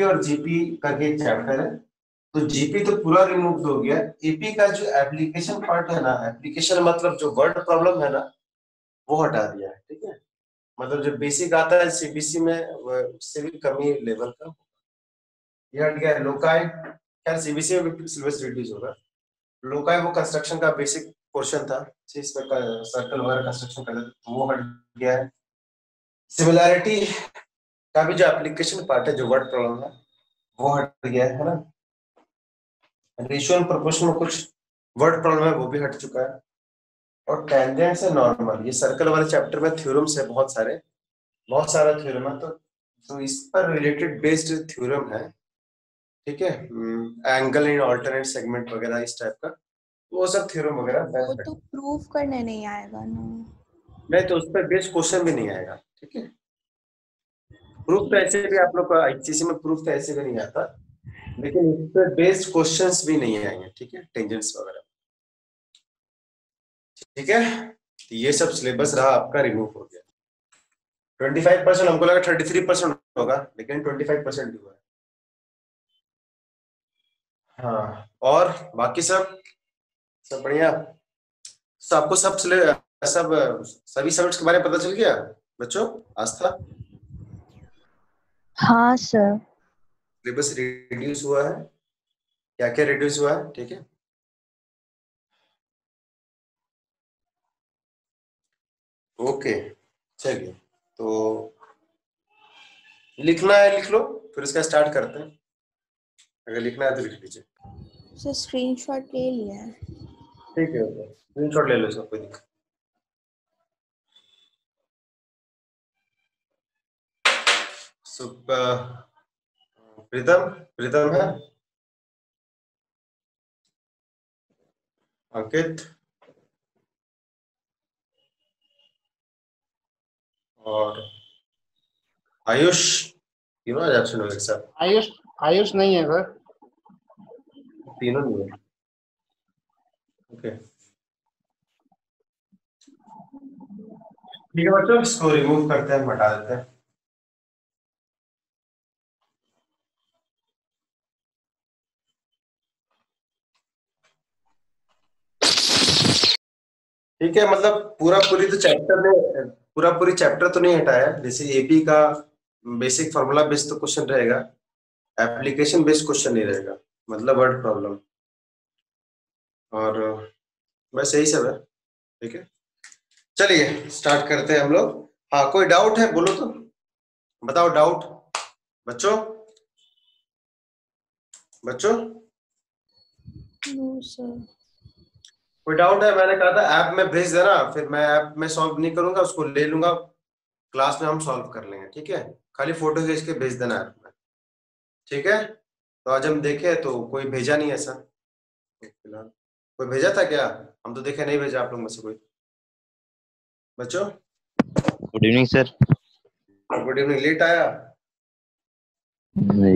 और जीपी करके एक चैप्टर है, तो जीपी तो पूरा रिमूव हो गया। एपी का जो एप्लीकेशन पार्ट है ना, एप्लीकेशन मतलब जो वर्ड प्रॉब्लम है ना, वो हटा दिया है। ठीक है, मतलब जो बेसिक आता है सीबीसी में उससे भी कमी लेवल का ये हट गया। लोकाई खैर सीबीसी में भी सिलेबस रिड्यूस होगा। लोकाई वो कंस्ट्रक्शन का बेसिक पोर्शन था, इसमें सर्कल वगैरह कंस्ट्रक्शन कर तो वो हट गया है। सिमिलैरिटी का भी जो एप्लीकेशन पार्ट है, जो वर्ड प्रॉब्लम है, वो हट गया है ना। रेशियो एंड प्रोपोर्शन में कुछ वर्ड प्रॉब्लम है, वो भी हट चुका है। और टेंजेंट से नॉर्मल, ये सर्कल वाले चैप्टर में थ्योरम्स है, बहुत सारा थ्योरम है, तो इस पर रिलेटेड बेस्ड थ्योरम है। ठीक है, एंगल इन अल्टरनेट सेगमेंट वगैरह इस टाइप का, वो सब थ्योरम वगैरह वो तो प्रूफ करने नहीं आएगा ना। नहीं, तो उस पर बेस्ड क्वेश्चन भी नहीं आएगा। ठीक है, प्रूफ तो ऐसे भी आप लोग का आईसीसी में प्रूफ तो ऐसे भी नहीं आता, लेकिन इस पर बेस्ड क्वेश्चंस भी नहीं आएंगे। ठीक है, टेंजेंट्स वगैरह। ठीक है, तो ये सब सिलेबस रहा आपका, रिमूव हो गया। 25%, हमको लगा 33% होगा, लेकिन 25% हुआ है। हाँ, और बाकी सब बढ़िया। आपको सब सभी सब्जेक्ट्स के बारे में पता चल गया बच्चों? आस्था, हाँ सर। सिलेबस रिड्यूस हुआ है, क्या क्या रिड्यूस हुआ है? ठीक है, ओके, चलिए, तो लिखना है लिख लो, फिर इसका स्टार्ट करते हैं। अगर लिखना है तो लिख लीजिए। सर स्क्रीनशॉट ले लिया है। ठीक है, स्क्रीनशॉट ले लो, इसका कोई दिक्कत। प्रीतम प्रीतम है, अंकित और आयुष, तीनों आज एब्सेंट हो गए सर। आयुष नहीं है सर। तीनों नहीं है, ओके। ठीक है बच्चों, इसको रिमूव करते हैं, हटा देते हैं। ठीक है, मतलब पूरी चैप्टर तो नहीं हटाया। जैसे एपी का बेसिक फार्मूला बेस्ड तो क्वेश्चन रहेगा, एप्लीकेशन बेस्ड क्वेश्चन नहीं रहेगा, मतलब वर्ड प्रॉब्लम, और बस यही सब है। ठीक है, चलिए स्टार्ट करते हैं हम लोग। हाँ, कोई डाउट है बोलो तो, बताओ डाउट बच्चों। No sir. कोई डाउट है? मैंने कहा था ऐप में भेज देना, फिर मैं ऐप में सॉल्व नहीं करूंगा, उसको ले लूंगा, क्लास में हम सॉल्व कर लेंगे। ठीक है, खाली फोटो खींच के भेज देना ऐप में। ठीक है, तो आज हम देखे तो कोई भेजा नहीं ऐसा फिलहाल। कोई भेजा था क्या? हम तो देखे नहीं, भेजा आप लोग में से कोई बच्चों? Good evening sir. Good evening, late आया?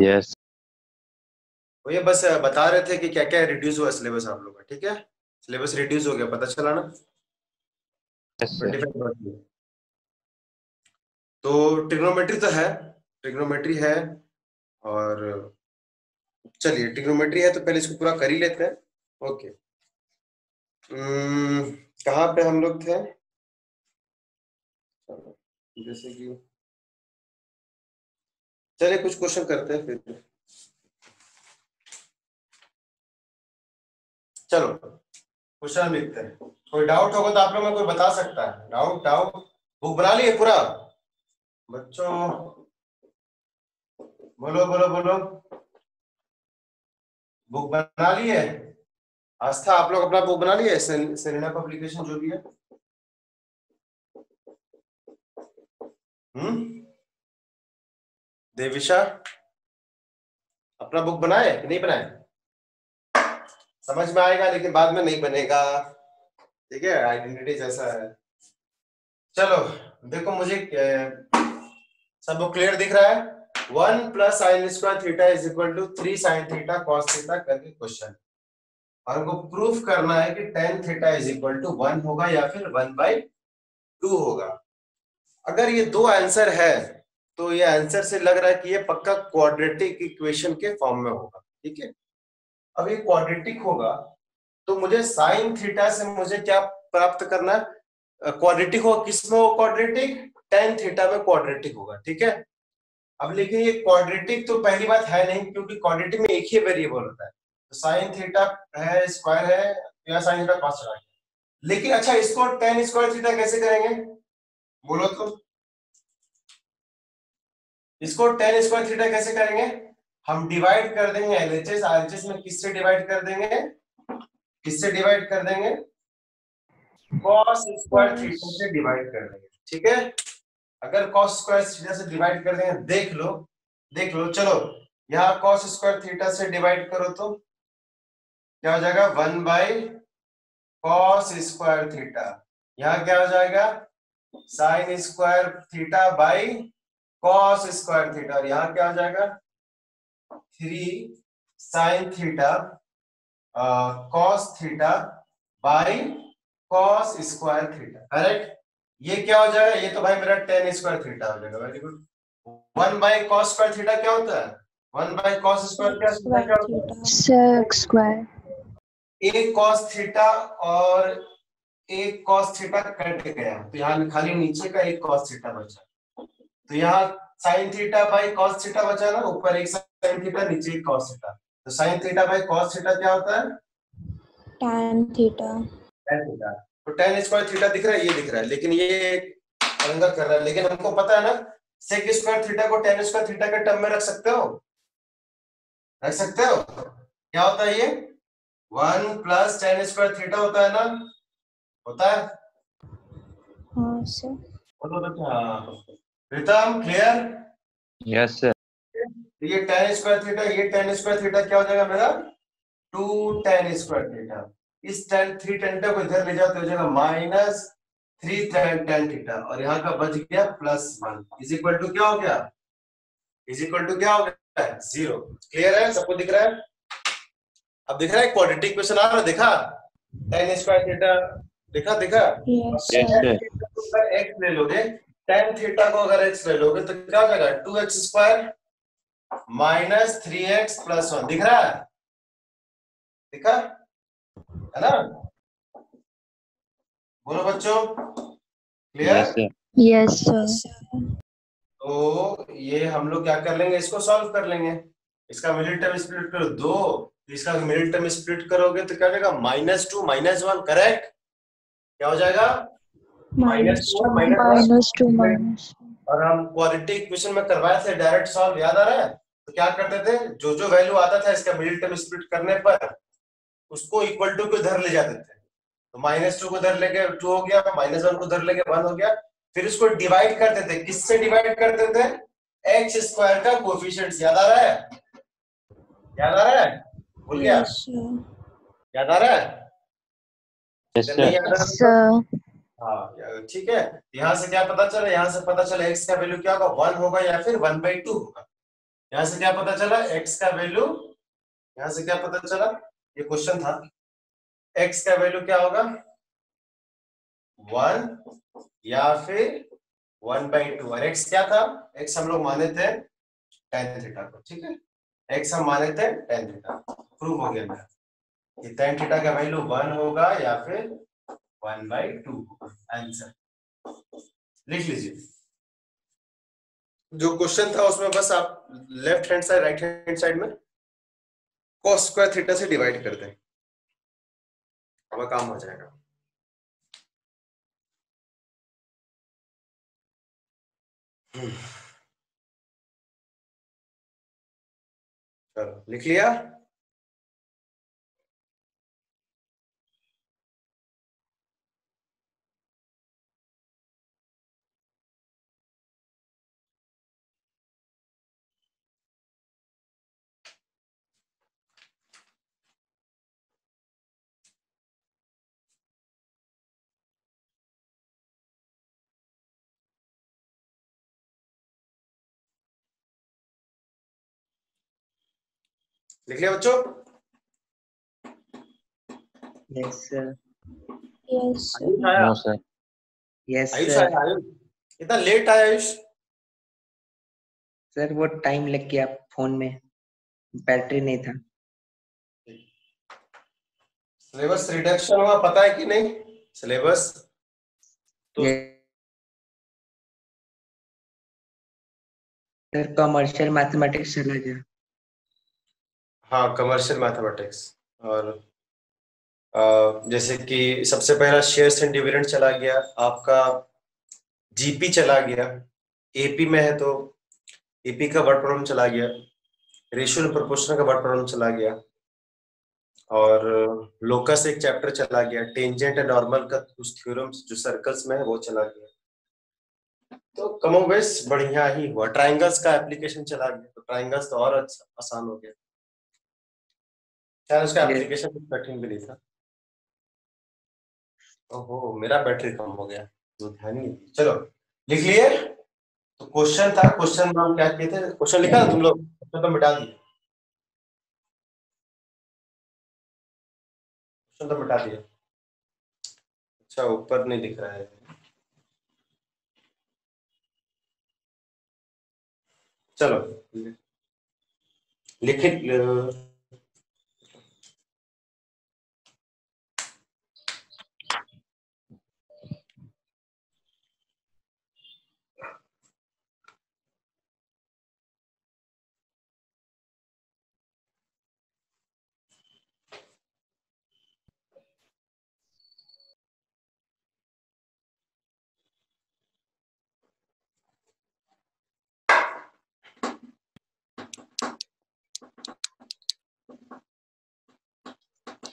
यस। वो ये बस बता रहे थे कि क्या क्या रिड्यूस हुआ सिलेबस आप लोग का। ठीक है, सिलेबस रिड्यूस हो गया, पता चला ना? Yes sir. 25%। तो ट्रिग्नोमेट्री है, और चलिए ट्रिग्नोमेट्री है तो पहले इसको पूरा कर ही लेते हैं। ओके, कहाँ पे हम लोग थे? जैसे कि चलिए कुछ क्वेश्चन करते हैं फिर। चलो क्वेश्चन लिखते हैं। कोई डाउट होगा तो आप लोग में कोई बता सकता है? डाउट बुक बना लिए पूरा बच्चों? बोलो बोलो बोलो, बुक बना लिए? आस्था, आप लोग अपना बुक बना लिए? सेरेना पब्लिकेशन जो भी है। देविशा, अपना बुक बनाए कि नहीं बनाए? समझ में आएगा, लेकिन बाद में नहीं बनेगा। ठीक है, आइडेंटिटी जैसा है। चलो देखो, मुझे सब क्लियर दिख रहा है? 1 + sin² theta is equal to 3 sin theta cos theta करके क्वेश्चन, और हमको प्रूफ करना है कि tan theta is equal to 1 होगा या फिर 1/2 होगा। अगर ये दो आंसर है तो ये आंसर से लग रहा है कि ये पक्का क्वाड्रेटिक इक्वेशन के फॉर्म में होगा। ठीक है, अब ये क्वाड्रेटिक होगा तो मुझे साइन थीटा से मुझे क्या प्राप्त करना है? क्वाड्रेटिक होगा, किसमें हो क्वाड्रेटिक? टेन थीटा में क्वाड्रेटिक होगा। ठीक है, अब लेकिन ये क्वाड्रेटिक तो पहली बात है नहीं, क्योंकि क्वाड्रेटिक में एक ही वेरिएबल होता है। तो साइन थीटा है, स्क्वायर है, या साइन थीटा कॉस थीटा। लेकिन अच्छा, इसको टेन स्क्वायर थीटा कैसे करेंगे बोलो तो? इसको टेन स्क्वायर थीटा कैसे करेंगे? हम डिवाइड कर देंगे एलएचएस, आरएचएस में किससे डिवाइड कर देंगे? किससे डिवाइड कर देंगे? cos स्क्वायर थीटा से डिवाइड कर देंगे। ठीक है, अगर cos स्क्वायर थीटा से डिवाइड कर देंगे, देख लो चलो, यहाँ cos स्क्वायर थीटा से डिवाइड करो तो क्या हो जाएगा? 1/cos square theta. यहाँ क्या हो जाएगा? Sign square theta by cos square theta. और यहाँ क्या हो जाएगा? 3 sine theta cos theta by cos square theta. Correct? ये क्या हो जाएगा? ये तो भाई मेरा tan स्क्वायर थीटा हो जाएगा। Very good. 1/cos square theta क्या होता है? 1/cos स्क्वायर क्या होता है? sec square. एक cos थीटा और एक cos थीटा कट गया, तो यहाँ खाली नीचे का एक cos थीटा बचा। तो यहाँ sin theta by cos theta बचा ना, ऊपर एक sin थीटा, नीचे एक cos थीटा। तो sin theta by cos theta क्या होता है? tan theta. tan theta. तो tan स्क्वायर थीटा दिख रहा है, ये दिख रहा है, लेकिन ये अंदर कर रहा है। लेकिन हमको पता है ना, sec स्क्वायर थीटा को tan स्क्वायर थीटा के टर्म में रख सकते हो? रख सकते हो? क्या होता है ये? 1 प्लस tan स्क्वायर थीटा होता है ना? होता है? हाँ सर। प्रीतम क्लियर? Yes sir. ये tan स्क्वायर थीटा, ये tan स्क्वायर थीटा क्या हो जाएगा मेरा? 2 tan स्क्वायर थीटा। इस tan 3 tan को इधर ले जाओ तो हो जाएगा माइनस 3 tan थीटा, और यहाँ का बच गया +1 इज इक्वल टू क्या हो गया? इज इक्वल टू क्या हो गया? 0। क्लियर है? सबको दिख रहा है? अब दिख रहा है क्वाड्रेटिक इक्वेशन आ रहा है? देखा tan स्क्वायर थीटा? देखा? Yes yes sir. Sir. x ले लोगे, tan थीटा को अगर x ले लोगे तो क्या हो जाएगा? 2x square minus 3x plus 1। दिख रहा है? दिखा है ना? बोलो बच्चों, clear? Yes sir. Yes sir. तो ये हम लोग क्या कर लेंगे, इसको सॉल्व कर लेंगे। इसका मिडिल टर्म स्प्लिट करो 2, इसका मिडिल टर्म स्प्लिट करोगे तो क्या हो जाएगा? -2 -1। करेक्ट? क्या हो जाएगा? -2 और हम क्वाड्रेटिक इक्वेशन में करवाए थे डायरेक्ट सॉल्व, याद आ रहा है? तो क्या करते थे, जो वैल्यू आता था इसका मिडिल टर्म स्प्लिट करने पर उसको इक्वल टू को इधर ले जाते थे। तो -2 को इधर लेके 2 हो गया, -1 को इधर लेके 1 हो गया। फिर इसको डिवाइड करते थे, किससे डिवाइड करते थे? x स्क्वायर का कोएफिशिएंट्स। याद आ रहा है? याद आ रहा है? भूल गया? याद आ रहा है? यस नहीं याद आ रहा? सर। हाँ ठीक है। यहाँ से क्या पता चला? यहाँ से पता चला x का वैल्यू क्या होगा? 1 होगा या फिर 1/2 होगा। यहाँ से क्या पता चला? x का वैल्यू, यहाँ से क्या पता चला? ये क्वेश्चन था, x का वैल्यू क्या होगा? 1 या फिर 1/2। और x क्या था? x हम लोग माने थे tan थीटा को। ठीक है, x हम माने थे tan थीटा। प्रूव हो गया मेरा कि tan थीटा का वैल्यू 1 होगा या फिर 1/2 होगा। आंसर लिख लीजिए। जो क्वेश्चन था उसमें बस आप left hand side right hand side में cos स्क्वायर थीटा से डिवाइड कर दें, अब काम हो जाएगा। चलो लिख लिया? लिख लिया बच्चों? Yes sir. यस आयुष आया? No sir. Yes Ayush sir. आया? आयुष इतना लेट आया? आयुष सर वो टाइम लग गया फोन में, बैटरी नहीं था। सिलेबस रिडक्शन हुआ, पता है कि नहीं सिलेबस? तो सर कमर्शियल मैथमेटिक्स चला गया। हाँ, कमर्शियल मैथमेटिक्स। और जैसे कि सबसे पहला शेयर्स एंड डिविडेंड चला गया आपका, जीपी चला गया, एपी में है तो एपी का वर्ड प्रॉब्लम चला गया, रेशियो एंड प्रोपोर्शन का वर्ड प्रॉब्लम चला गया, और लोकस एक चैप्टर चला गया, टेंजेंट एंड नॉर्मल का कुछ थ्योरम्स जो सर्कल्स में है वो चला गया। तो कमोबेश बढ़िया ही हुआ। ट्राइंगल्स का एप्लीकेशन चला गया, तो ट्राइंगल्स तो और अच्छा आसान हो गया। शायद उसका एप्लीकेशन कुछ कठिन भी नहीं था। ओहो, मेरा बैटरी कम हो गया तो ध्यान नहीं दिया। चलो लिख लिए। तो क्वेश्चन था, क्वेश्चन में हम क्या किए थे? क्वेश्चन लिखा तुम लोग? तो मिटा दिए, क्वेश्चन तो मिटा दिया। अच्छा, ऊपर नहीं दिख रहा है। चलो लिखित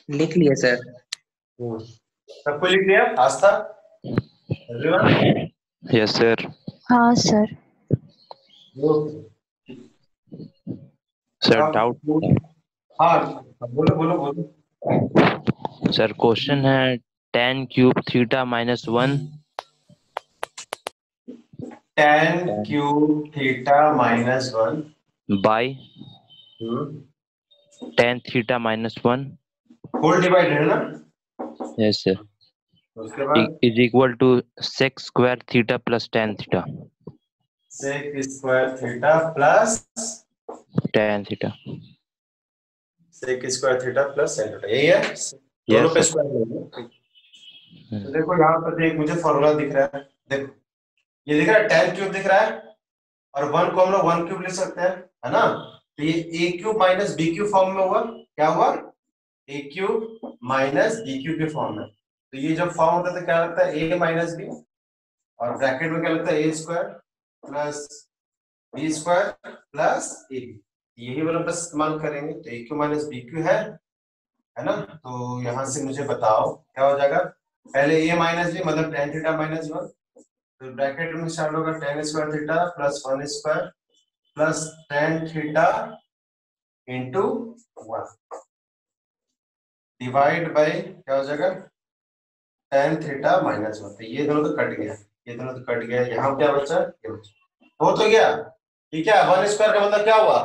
लिख लिए सर। सबको लिख दिया? Astha, yes sir. हाँ सर। Sir doubt. हाँ बोलो बोलो बोलो। सर क्वेश्चन है tan cube theta minus 1 tan cube theta minus 1 by tan theta minus 1 whole divided है ना? यस सर उसके बाद is equal to sec square theta plus tan theta. sec square theta plus tan theta. sec square theta plus tan theta, यही है? दोनों पे square लेंगे। तो देखो यहाँ पर एक मुझे फॉर्मूला दिख रहा है, देखो ये दिख रहा है tan क्यूब दिख रहा है, और 1 को हम लोग 1 क्यूब लिख सकते हैं, है ना? तो ये a cube minus b cube form में हुआ। क्या हुआ? a cube minus b cube के फॉर्म में। तो ये जब फॉर्म होता है तो क्या लगता है? a माइनस b, और ब्रैकेट में क्या लगता है? a square plus b square plus ab। यही वाला बस इस्तेमाल करेंगे। तो a cube minus b cube है ना? तो यहाँ से मुझे बताओ क्या हो जाएगा। पहले a माइनस b मतलब tan थीटा माइनस 1, तो ब्रैकेट में स्टार्ट होगा tan square theta plus 1 square plus tan theta into 1 divide by क्या हो जाएगा? tan theta minus 1। तो ये दोनों तो कट गया, ये दोनों तो कट गया। यहाँ क्या बचा? ये बचा। हो तो गया। ठीक है, 1 स्क्वायर का मतलब क्या हुआ?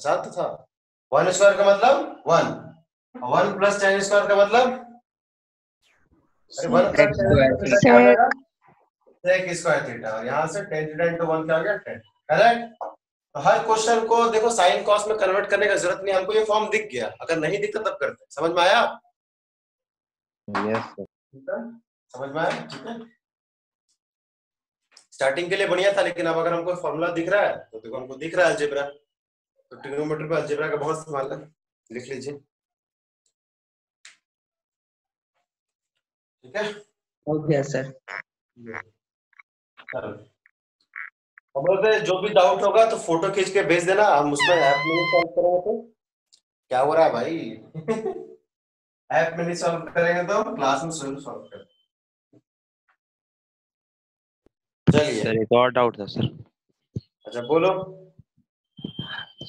7 था। 1 स्क्वायर का मतलब 1, 1 प्लस tan स्क्वायर का मतलब अरे 1 प्लस tan स्क्वायर क्या हो जाएगा? sec स्क्वायर थीटा, और यहाँ से tan थीटा इंटू 1 क्या आ गया? 10। करेक्ट? तो हर क्वेश्चन को देखो साइन कॉस में कन्वर्ट करने का जरूरत नहीं, हमको ये फॉर्म दिख गया। अगर नहीं दिखता तब करते हैं। समझ में आया? Yes sir. ठीक है, समझ में आया? ठीक है, स्टार्टिंग के लिए बढ़िया था, लेकिन अब अगर हमको फॉर्मूला दिख रहा है तो देखो हमको दिख रहा है अलजेब्रा, तो ट्रिग्नोमेट्री पे अलजेब्रा का बहुत इस्तेमाल है, लिख लीजिए। ठीक है, हो गया सर। हम बोलते जो भी डाउट होगा तो फोटो खींच के भेज देना, हम उसमें ऐप में नहीं सॉल्व करेंगे तो क्या हो रहा है भाई? ऐप में नहीं सॉल्व करेंगे तो क्लास में जरूर सॉल्व करेंगे। चलिए सर एक और डाउट था सर। अच्छा बोलो।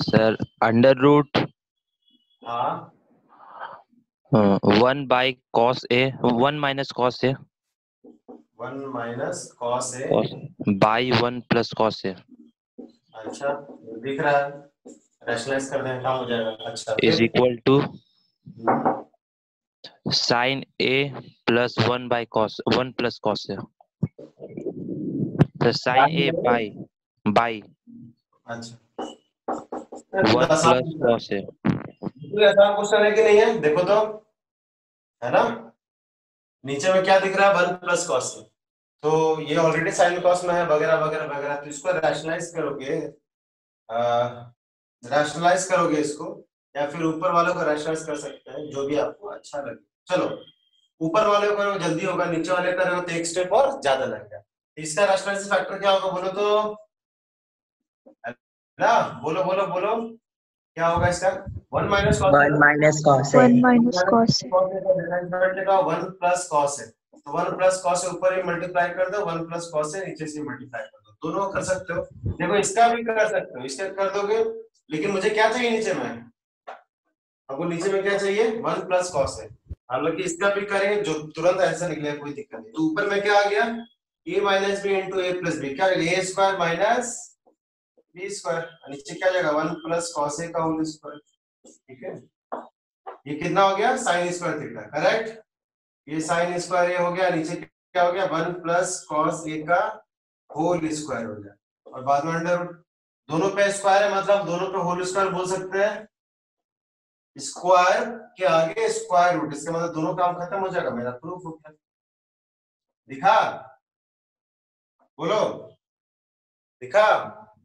सर अंडर रूट हाँ 1 by cos A 1 minus cos A 1 minus cos A by 1 plus cos A. अच्छा दिख रहा है, रैशनलाइज कर दें काम हो जाएगा। अच्छा is equal to sine A plus 1 by cos 1 plus cos A, तो साइन ए बाई अच्छा, वन आसान प्लस कॉस है। आसान क्वेश्चन है कि नहीं है, देखो तो, है ना। नीचे में क्या दिख रहा है, 1 प्लस कॉस है, तो ये ऑलरेडी साइन कॉस में है वगैरह वगैरह वगैरह, तो इसको रैशनलाइज करोगे, रैशनलाइज करोगे इसको, या फिर ऊपर वालों को रैशनलाइज कर सकते हैं, जो भी आपको अच्छा लगे। चलो ऊपर वाले को करो जल्दी होगा, नीचे वाले करो तो एक स्टेप और ज्यादा लगेगा। इसका रैशनलाइज फैक्टर क्या होगा बोलो तो, ना बोलो बोलो बोलो, क्या होगा इसका, 1 माइनस कॉस है 1 ना, माइनस कॉस है। 1 minus cos है। 1 प्लस कॉस है, तो 1 प्लस कॉस से ऊपर ही मल्टीप्लाई कर दो, 1 प्लस कॉस से नीचे से मल्टीप्लाई कर दो, दोनों कर सकते हो। देखो इसका भी कर सकते हो, इसका कर दोगे, लेकिन मुझे क्या चाहिए नीचे में, हमको नीचे में क्या चाहिए, 1 प्लस कॉस है। हालांकि इसका भी करेंगे, जो तुरंत ऐसा निकलेगा कोई दिक्कत नहीं। तो ऊपर में क्या आ गया, a minus b into a plus b, क्या a square minus b square, नीचे क्या जाएगा 1 प्लस कॉस ए का होल स्क्वायर, ठीक है। ये कितना हो गया, साइन स्क्वायर थीटा, करेक्ट। ये साइन स्क्वायर ए हो गया, नीचे क्या हो गया, 1 प्लस कॉस ए का होल स्क्वायर हो गया, और बाद में अंडर रूट, दोनों पे स्क्वायर है मतलब दोनों पे होल स्क्वायर बोल सकते हैं, स्क्वायर के आगे स्क्वायर रूट, इसका मतलब दोनों काम खत्म हो जाएगा, मेरा प्रूफ हो गया। दिखा, बोलो, दिखा,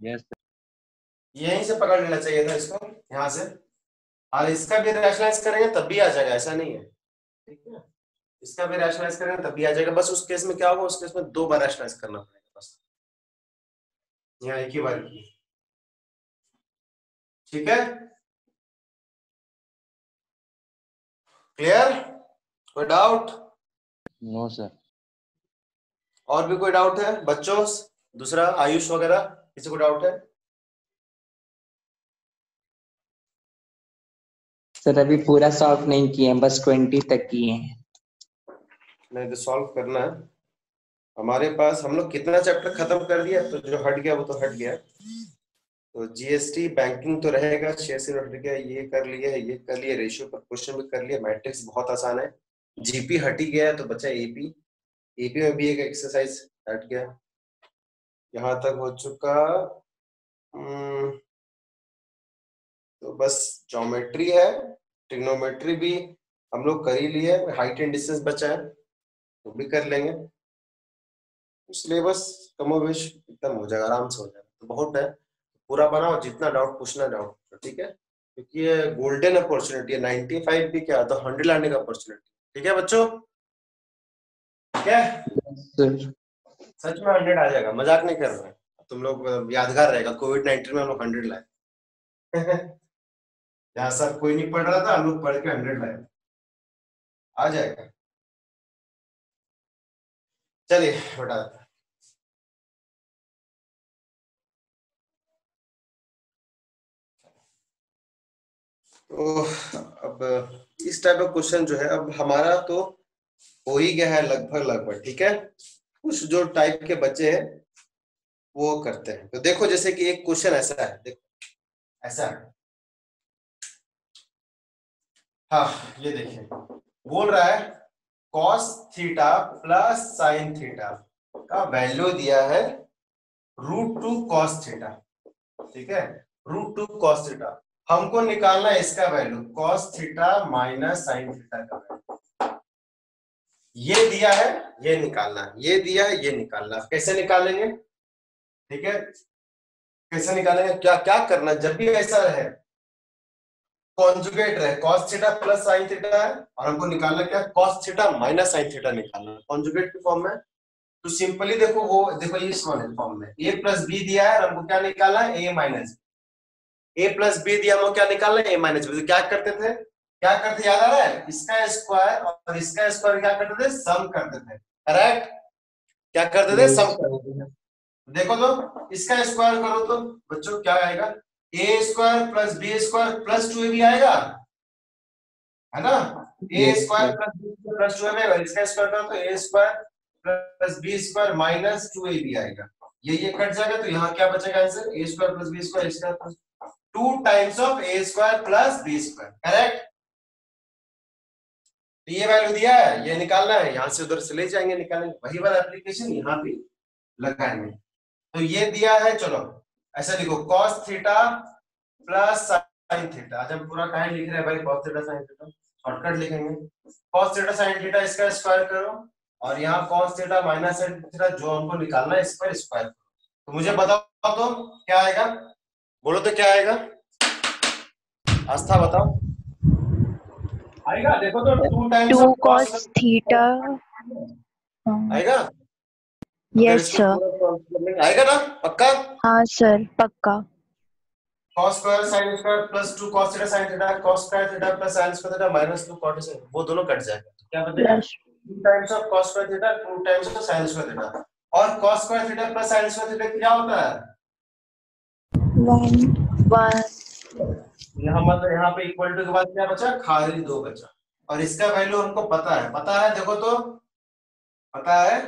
यस यहीं से पकड़ लेना चाहिए था इसको, यहाँ से, और इसका भी रैशनलाइज करेंगे तब भी आ जाएगा, ऐसा नहीं है, ठीक है। इसका भी रैशनलाइज करेंगे तब भी आ जाएगा, बस उस केस में क्या होगा, उस केस में 2 बार रैशनलाइज करना पड़ेगा, बस यहाँ एक ही बार की, ठीक है। क्लियर, कोई डाउट, नो सर। और भी कोई डाउट है बच्चों, दूसरा आयुष वगैरह किसी को डाउट है? सर अभी पूरा सॉल्व नहीं किए, बस 20 तक किए हैं। नहीं तो सॉल्व करना है, हमारे पास हम लोग कितना चैप्टर खत्म कर दिया, तो जो हट गया वो तो हट गया, तो जीएसटी बैंकिंग तो रहेगा, शेयर से हट गया, ये कर लिया, ये कर लिया, रेशियो पर क्वेश्चन भी कर लिया, मैट्रिक्स बहुत आसान है, जीपी हट ही गया तो बचा एपी, एपी में भी एक एक्सरसाइज हट गया, यहाँ तक हो चुका। तो बस ज्योमेट्री है, ट्रिग्नोमेट्री भी हम लोग कर ही लिए, हाइट एंड डिस्टेंस बचा है तो भी कर लेंगे, सिलेबस कमोबेश एकदम हो जाएगा, आराम से हो जाएगा, तो बहुत है, पूरा बनाओ, जितना डाउट पूछना डाउट, ठीक है, क्योंकि ये गोल्डन अपॉर्चुनिटी है, 95 भी क्या तो 100 लाने का अपॉर्चुनिटी, ठीक है बच्चों, ठीक है, सच में 100 आ जाएगा, मजाक नहीं कर रहा है, तुम लोग यादगार रहेगा, कोविड-19 में हम लोग 100 लाए जहाँ सर कोई नहीं पढ़ रहा था, हम लोग पढ़ के 100 लाए, आ जाएगा। चलिए बता, तो अब इस टाइप का क्वेश्चन जो है, अब हमारा तो हो ही गया है लगभग लगभग, ठीक है, कुछ जो टाइप के बच्चे हैं वो करते हैं, तो देखो जैसे कि एक क्वेश्चन ऐसा है, देखो ऐसा है, हाँ ये देखिए, बोल रहा है cos theta plus sine theta का वैल्यू दिया है √2 cos थीटा, ठीक है, √2 cos थीटा, हमको निकालना है इसका value cos theta minus sine theta का वैल्यू, ये दिया है, ये निकालना है, ये दिया है, ये निकालना है, कैसे निकालेंगे, ठीक है, कैसे निकालेंगे, क्या क्या करना, जब भी ऐसा रहे कॉन्जुगेट रहे, cos theta plus sine theta है, और हमको निकालना क्या, cos theta minus sine theta निकालना है कॉन्जुगेट की फॉर्म में, तो सिंपली देखो, वो देखो इस वाले फॉर्म में a प्लस बी दिया है, हमको क्या निकालना है, a minus a plus b दिया, हमको क्या निकालना है, a माइनस बी, तो क्या करते थे, याद आ रहा है, इसका स्क्वायर और इसका स्क्वायर क्या करते थे, सम करते थे, करेक्ट, क्या करते थे, सम करते थे, देखो तो इसका स्क्वायर करो तो बच्चों क्या आएगा, a square plus B square plus 2ab आएगा, है ना, a square plus B square plus 2ab आएगा, इसका स्क्वायर करो तो a square plus B square minus 2ab आएगा, ये कट जाएगा, तो यहाँ क्या बचेगा answer, a square plus B square, इसका 2 times of a square plus B square, correct, तो ये वैल्यू दिया है, ये निकालना है, यहाँ से उधर से ले जाएंगे निकालेंगे, वही वाला एप्लीकेशन यहाँ भी लगाएंगे, तो ये दिया है, चलो ऐसा लिखो cos theta plus sin theta. आज हम पूरा काहे लिख रहे हैं भाई cos theta sin theta, shortcut लिखेंगे। cos थीटा sin थीटा इसका स्क्वायर करो और यहाँ cos theta minus sin theta जो हमको निकालना है इस पर स्क्वायर करो। तो मुझे बताओ तो क्या आएगा, बोलो तो क्या आएगा, आस्था बताओ। आएगा, देखो तो 2 times 2 of cos cos theta. आएगा। Yes sir. आएगा ना पक्का। हाँ सर पक्का. cos square sin square plus 2 cos theta sin theta cos square theta plus sin square theta minus 2 cot sin, वो दोनों कट जाएगा। तो क्या बचेगा, Plus 2 times of cos square theta 2 times of sin square theta. और cos square theta plus sin square theta क्या होता है, 1. यहाँ मतलब यहाँ पे इक्वल टू के बाद क्या बचा, खाली 2 बचा। और इसका वैल्यू हमको पता है देखो तो, पता है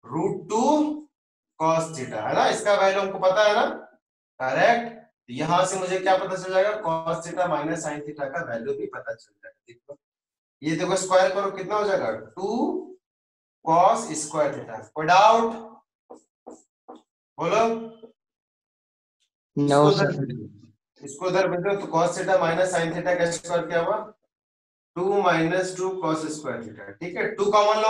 √2 cos थीटा है ना, इसका वैल्यू हमको पता है ना, करेक्ट। यहां से मुझे क्या पता चल जाएगा, cos theta minus sin theta का वैल्यू भी पता चल जाएगा। देखो ये देखो स्क्वायर करो कितना हो जाएगा, 2 cos स्क्वायर थीटा। कोई डाउट बोलो। No sir. इसको उधर भेज दो तो cos theta minus sin theta का स्क्वायर क्या हुआ, 2 माइनस 2 cos स्क्वायर थीटा। ठीक है, 2 कॉमन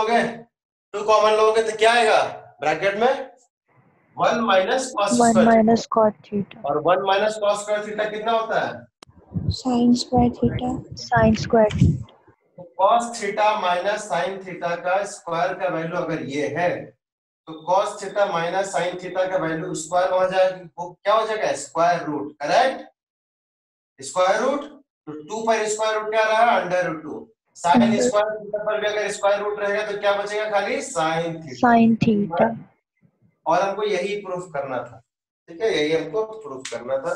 लोगे तो क्या आएगा ब्रैकेट में 1 minus cos 1 square minus cot theta. और 1 माइनस cos स्क्वायर थीटा कितना होता है, Sin square theta. Sin square theta. तो cos theta minus sin theta का स्क्वायर का वैल्यू अगर ये है तो cos theta minus sin theta का वैल्यू स्क्वायर हो जाएगा, वो क्या हो जाएगा square root, correct, square root. तो 2 पर स्क्वायर रूट क्या रहा, √2। sin स्क्वायर थीटा पर भी अगर स्क्वायर रूट रहेगा तो क्या बचेगा, खाली sin थीटा। Sin theta. और हमको यही प्रूफ करना था, ठीक है, यही हमको प्रूफ करना था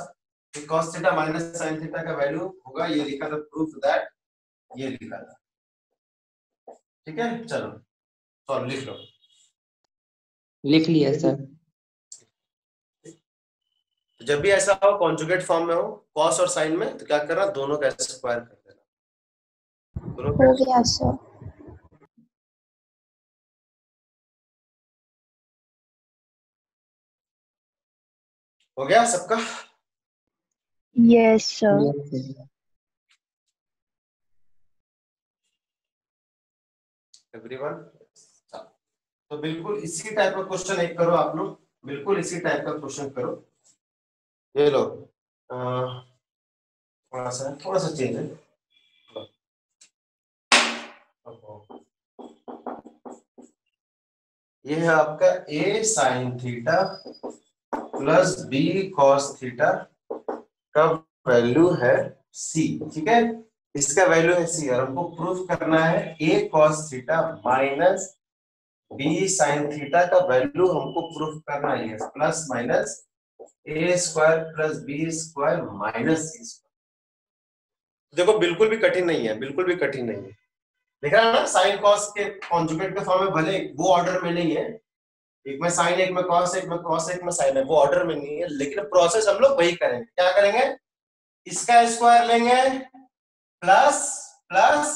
कि cos theta minus sin theta का वैल्यू होगा, ये लिखा था प्रूफ दैट, ये लिखा था। ठीक है, चलो सॉल्व लिख लो। लिख लिया सर। जब भी ऐसा हो कॉन्जुगेट फॉर्म में हो cos और sin में, तो क्या करना, दोनों का स्क्वायर कर देना, दोनों का हो गया सर. हो गया सबका। Yes sir. एवरीवन, तो बिल्कुल इसी टाइप का क्वेश्चन एक करो आप लोग, बिल्कुल इसी टाइप का क्वेश्चन करो। ये लो थोड़ा सा चेंज है। ये है आपका a sin theta plus b cos theta का वैल्यू है c, ठीक है, इसका वैल्यू है c और हमको प्रूफ करना है a cos theta minus b sin theta का वैल्यू हमको प्रूफ करना है plus minus a square plus b square minus c square. देखो बिल्कुल भी कठिन नहीं है, बिल्कुल भी कठिन नहीं है, देखा ना, साइन कॉस के कॉन्जुगेट के फॉर्म में भले वो ऑर्डर में नहीं है, एक में साइन एक में कॉस एक में कॉस एक में साइन है, वो ऑर्डर में नहीं है, लेकिन प्रोसेस हम लोग वही करेंगे। क्या करेंगे, इसका स्क्वायर लेंगे प्लस प्लस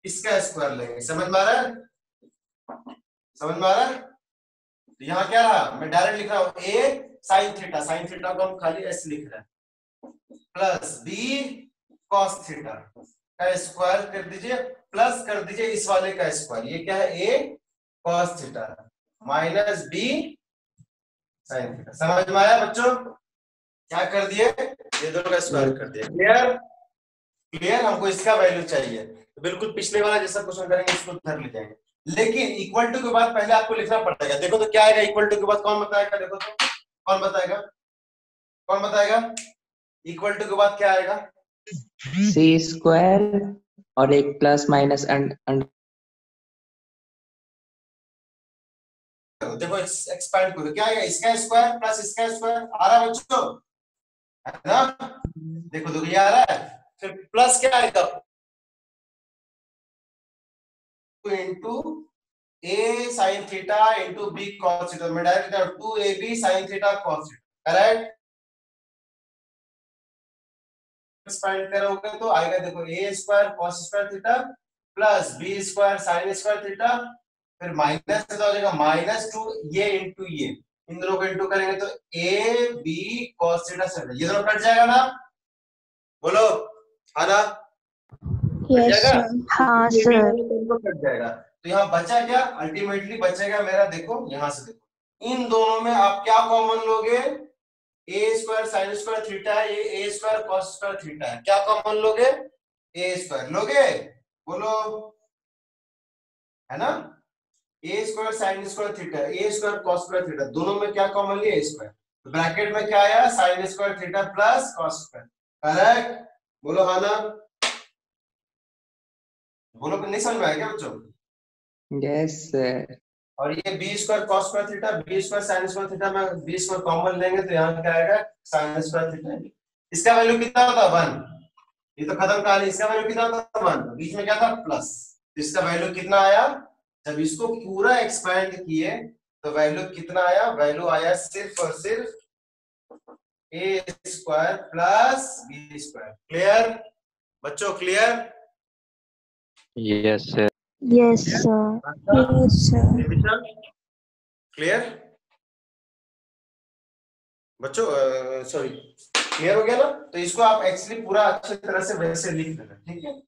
इसका स्क्वायर लेंगे, समझ में आ रहा है, समझ में आ रहा है। तो यहाँ क्या रहा, मैं डायरेक्ट लिख रहा हूं a sin थीटा को हम खाली s लिख रहे हैं प्लस b cos थीटा का स्क्वायर कर दीजिए प्लस कर दीजिए इस वाले का स्क्वायर, ये क्या है a cos theta minus b sin theta. समझ में आया बच्चों, क्या कर दिए, ये दोनों का स्क्वायर कर दिया, क्लियर क्लियर। हमको इसका वैल्यू चाहिए, तो बिल्कुल पिछले वाला जैसा क्वेश्चन करेंगे इसको उधर ले जाएंगे, लेकिन इक्वल टू के बाद पहले आपको लिखना पड़ेगा। देखो तो क्या आएगा इक्वल टू के बाद, कौन बताएगा, देखो तो कौन बताएगा, कौन बताएगा, इक्वल टू के बाद क्या आएगा, c स्क्वायर और एक प्लस माइनस एंड देखो एक्सपैंड करो, क्या आएगा, इसका स्क्वायर प्लस इसका स्क्वायर आ रहा है बच्चों, है ना, देखो देखो ये आ रहा है, फिर प्लस क्या आएगा into a sin theta into b cos theta, मैं direct 2ab sin theta cos theta, correct. Expand करोगे तो आएगा देखो a square cos square theta plus b square sin square theta, फिर माइनस हो जाएगा -2 ये इंटू ये, इन दोनों को इंटू करेंगे तो a b cos theta sin, ये दोनों कट जाएगा ना, बोलो हाँ ना, कट यस जाएगा, सर, हाँ सर, कट जाएगा। तो यहाँ बचा क्या, अल्टीमेटली बचेगा मेरा, देखो यहाँ से देखो, इन दोनों में आप क्या कॉमन लोगे, ए स्क्वायर साइन स्क्वायर थीटा है, ये ए स्क्वायर कॉस स्क्वायर थीटा है, क्या कॉमन लोगे, ए स्क्वायर लोगे, बोलो है ना, ए स्क्वायर साइन स्क्वायर थीटा, ए स्क्वायर कॉस स्क्वायर थीटा, दोनों में क्या कॉमन लिया, ए स्क्वायर, तो ब्रैकेट में क्या आया, sign square theta plus cos square, correct, बोलो हाँ ना, बोलो नहीं समझ में आया क्या बच्चों, यस सर। और ये b square cos square theta, b square sine square theta में बी स्क्वायर कॉमन लेंगे तो यहाँ क्या आएगा, साइन स्क्वायर थीटा, इसका वैल्यू कितना होता है 1, ये तो खत्म कहानी, इसका वैल्यू कितना होता है 1, बीच में क्या था प्लस, तो इसका वैल्यू कितना आया, जब इसको पूरा एक्सपैंड किए तो वैल्यू कितना आया, वैल्यू आया सिर्फ और सिर्फ A square plus B square, clear बच्चों, clear, yes sir. Yes sir, yes sir, clear बच्चों, सॉरी क्लियर हो गया ना, तो इसको आप एक्चुअली पूरा अच्छी तरह से वैसे लिख लेना, ठीक है,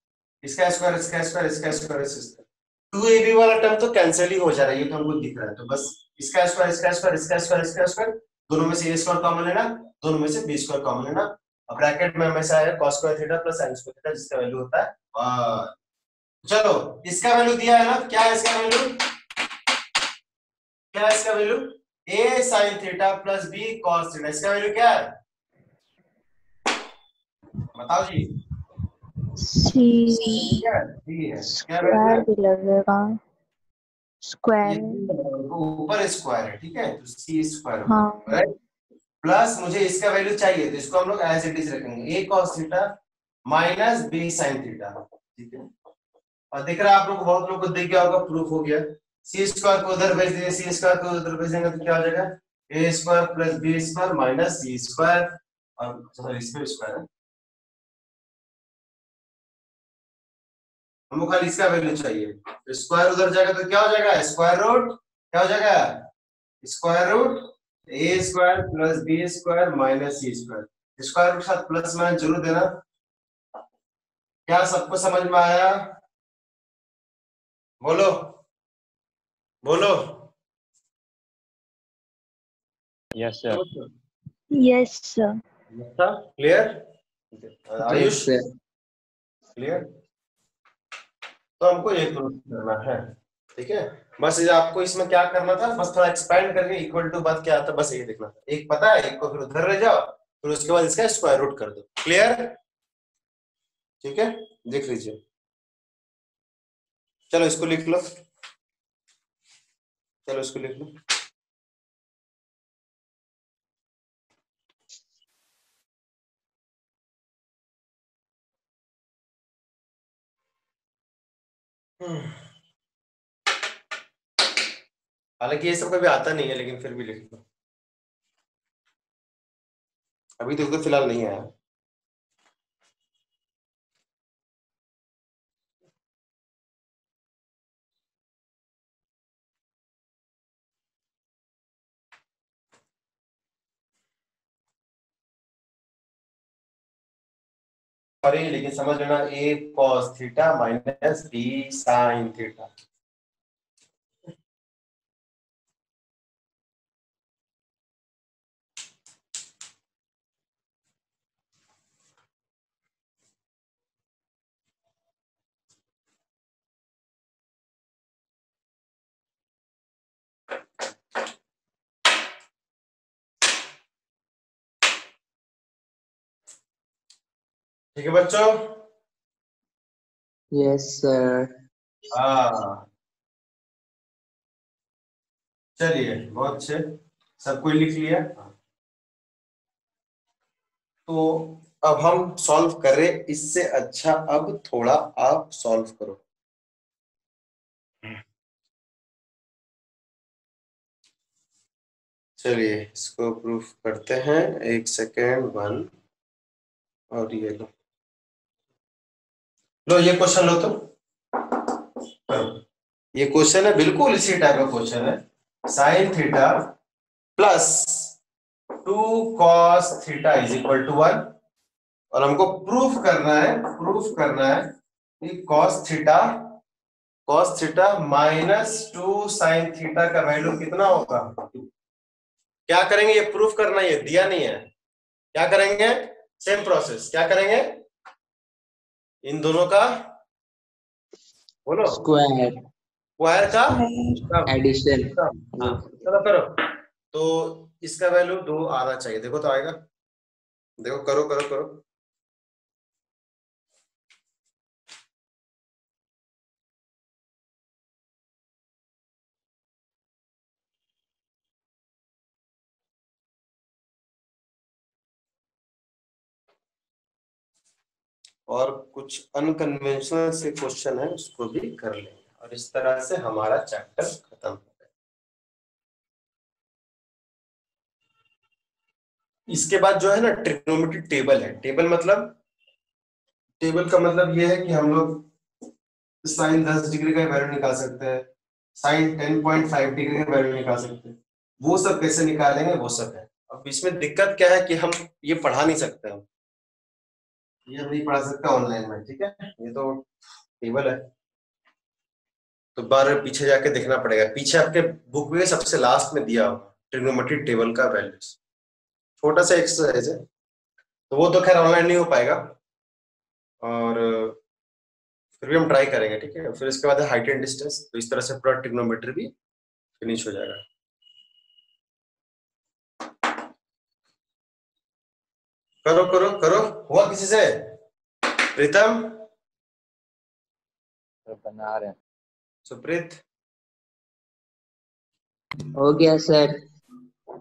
इसका स्क्वायर इसका स्क्वायर इसका स्क्वायर इसका 2ab वाला टर्म तो कैंसिल ही हो जा रहा है, ये तो हमको दिख रहा है, तो बस इसका स्क्वायर इसका स्क्वायर इसका स्क्वायर इसका स्क्वायर, दोनों में से a स्क्वायर कॉमन लेना, दोनों में से b स्क्वायर कॉमन लेना, और ब्रैकेट में हमेशा आया cos square theta plus sin square theta, जिसका वैल्यू होता है, और चलो इसका वैल्यू दिया है ना, क्या है इसका वैल्यू, क्या है इसका value, a sin theta plus b cos theta, इसका वैल्यू क्या है, बताओ जी, सी क्या है, c है, क्या वैल्यू स्क्वायर है, भी लगेगा, स्क्वायर, ऊपर स्क्वायर है, ठीक है, तो c स्क्वायर, हाँ, राइट, प्लस मुझे इसका वैल्यू चाहिए, तो इसको हम लोग एज इट इज रखेंगे, a cos theta minus b sin theta, ठीक है, और दिख रहा है आप लोग को, बहुत लोग को दिख गया होगा, प्रूफ हो गया, सी स्क्वायर को उधर भेज देंगे, सी स्क्वायर को उधर भेज देंगे तो क्या हो जाएगा, A square plus B square minus C square, और सॉरी इसमें स्क्वायर है, हमको खाली इसका वैल्यू चाहिए, तो स्क्वायर उधर जाएगा तो क्या हो जाएगा, स्क्वायर रूट, क्या हो जाएगा, square root A square plus B square minus C square, square root के साथ प्लस माइनस जरूर देना, क्या सबको समझ में आया, बोलो बोलो, yes sir. Yes sir, clear, Ayush yes sir. Clear, तो हमको ये प्रूफ करना है, ठीक है, बस ये आपको इसमें क्या करना था, बस थोड़ा एक्सपैंड करके इक्वल टू बात क्या आता है, बस ये देखना था, एक पता है, एक को फिर उधर रह जाओ, फिर उसके बाद इसका स्क्वायर रूट कर दो, क्लियर, ठीक है, देख लीजिए, चलो इसको लिख लो, चलो इसको लिख लो, हालांकि ये सब कभी आता नहीं है, लेकिन फिर भी लिख लो, अभी तो फिलहाल नहीं आया, सॉरी, लेकिन समझ लेना, a cos theta minus b sin theta, ठीक है बच्चों, यस सर। हाँ चलिए बहुत अच्छे, सब कोई लिख लिया, तो अब हम सॉल्व कर रहे, इससे अच्छा अब थोड़ा आप सॉल्व करो, चलिए इसको प्रूफ करते हैं, एक सेकेंड, 1, और ये लो, लो ये क्वेश्चन लो, तो ये क्वेश्चन है, बिल्कुल इसी टाइप का क्वेश्चन है, sine theta plus 2 cos theta is equal to 1, और हमको प्रूफ करना है कि cos theta minus 2 sin theta का वैल्यू कितना होगा। क्या करेंगे, ये प्रूफ करना, ये दिया नहीं है, क्या करेंगे, सेम प्रोसेस, क्या करेंगे, इन दोनों का बोलो स्क्वायर का एडिशन। हाँ, चलो करो। तो इसका वैल्यू 2 आना चाहिए, देखो तो आएगा, देखो करो करो करो। और कुछ अनकन्वेंशनल से क्वेश्चन है, उसको भी कर लेंगे, और इस तरह से हमारा चैप्टर खत्म हो गया। इसके बाद जो है ना ट्रिग्नोमेट्री टेबल है। टेबल का मतलब ये है कि हम लोग साइन 10 डिग्री का वैल्यू निकाल सकते हैं, साइन 10.5 डिग्री का वैल्यू निकाल सकते हैं। वो सब कैसे निकालेंगे, वो सब है। अब इसमें दिक्कत क्या है कि हम ये पढ़ा नहीं सकते, हम ये नहीं पढ़ा सकते ऑनलाइन में, ठीक है, ये तो टेबल है, तो बार पीछे जाके देखना पड़ेगा। पीछे आपके बुक में सबसे लास्ट में दिया होगा ट्रिग्नोमेट्री टेबल का वैल्यूज, छोटा सा एक्सरसाइज है, तो वो तो खैर ऑनलाइन नहीं हो पाएगा, और फिर भी हम ट्राई करेंगे, ठीक है। फिर इसके बाद हाइट एंड डिस्टेंस, तो इस तरह से पूरा ट्रिग्नोमेट्री भी फिनिश हो जाएगा। करो करो करो, हुआ किसी से? प्रीतम, बना रहे हैं। सुप्रीत, हो गया सर।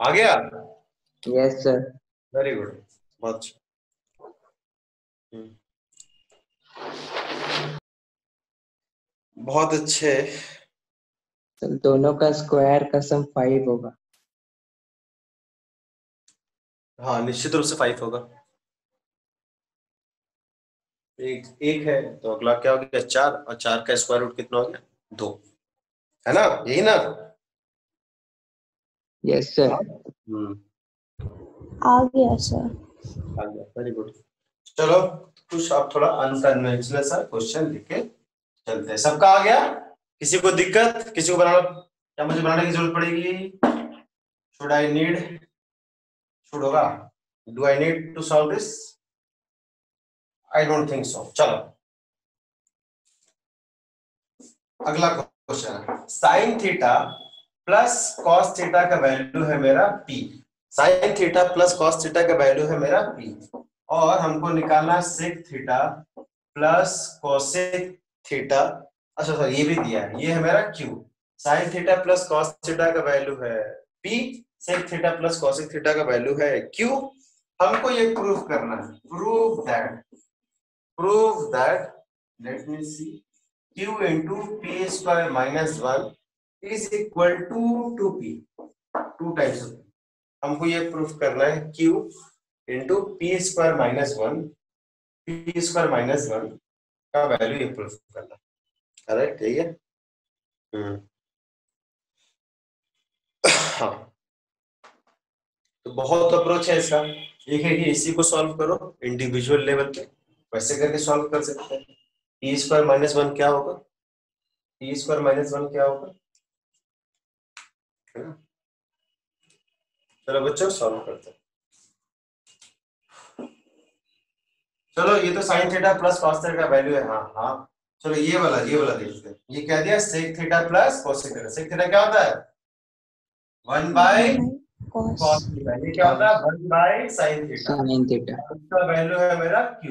आ गया? Yes sir. वेरी गुड, बहुत अच्छा। बहुत अच्छे। तो दोनों का स्क्वायर का सम 5 होगा। हाँ, निश्चित रूप से 5 होगा। एक है तो अगला क्या हो गया, 4, और 4 का स्क्वायर रूट कितना हो गया, 2, है ना, यही ना? Yes sir. आ गया सर। आ गया, वेरी गुड। चलो कुछ आप थोड़ा अनकन्वेंशनल सा क्वेश्चन लिखे चलते हैं। सबका आ गया? किसी को दिक्कत, किसी को बनाना, क्या मुझे बनाने की जरूरत पड़ेगी? शुड होगा, do I need to solve this? I don't think so. चलो अगला क्वेश्चन है, sine theta plus cos theta का वैल्यू है मेरा p। Sine theta plus cos theta का वैल्यू है मेरा p, और हमको निकालना है sec theta plus cosec theta. अच्छा सर, ये भी दिया है, ये है मेरा q। Sine theta plus cos theta का वैल्यू है p, sec theta plus cosec theta का वैल्यू है q। हमको ये प्रूफ करना है, prove that let me see, q into p square minus 1 is equal to 2p, 2 times. हमको ये प्रूफ करना है q into p square minus 1, p square minus 1 का वैल्यू ये प्रूफ करना, करेक्ट? ठीक है। हाँ, तो बहुत अप्रोच है इसका। एक है कि इसी को सॉल्व करो इंडिविजुअल लेवल पे, वैसे करके सॉल्व कर सकते हैं। p स्क्वायर माइनस 1 क्या होगा, p स्क्वायर माइनस 1 क्या होगा, है ना? चलो बच्चों सॉल्व करते हैं। चलो ये तो sine theta plus cos theta का वैल्यू है, हाँ हाँ। चलो ये वाला देखते हैं। ये क्या दिया, sec theta plus cosec theta. Sec theta क्या होता है, 1 बाय कॉस थीटा। ये क्या होता है, 1 by sine theta. Sine theta इसका वैल्यू है मेरा q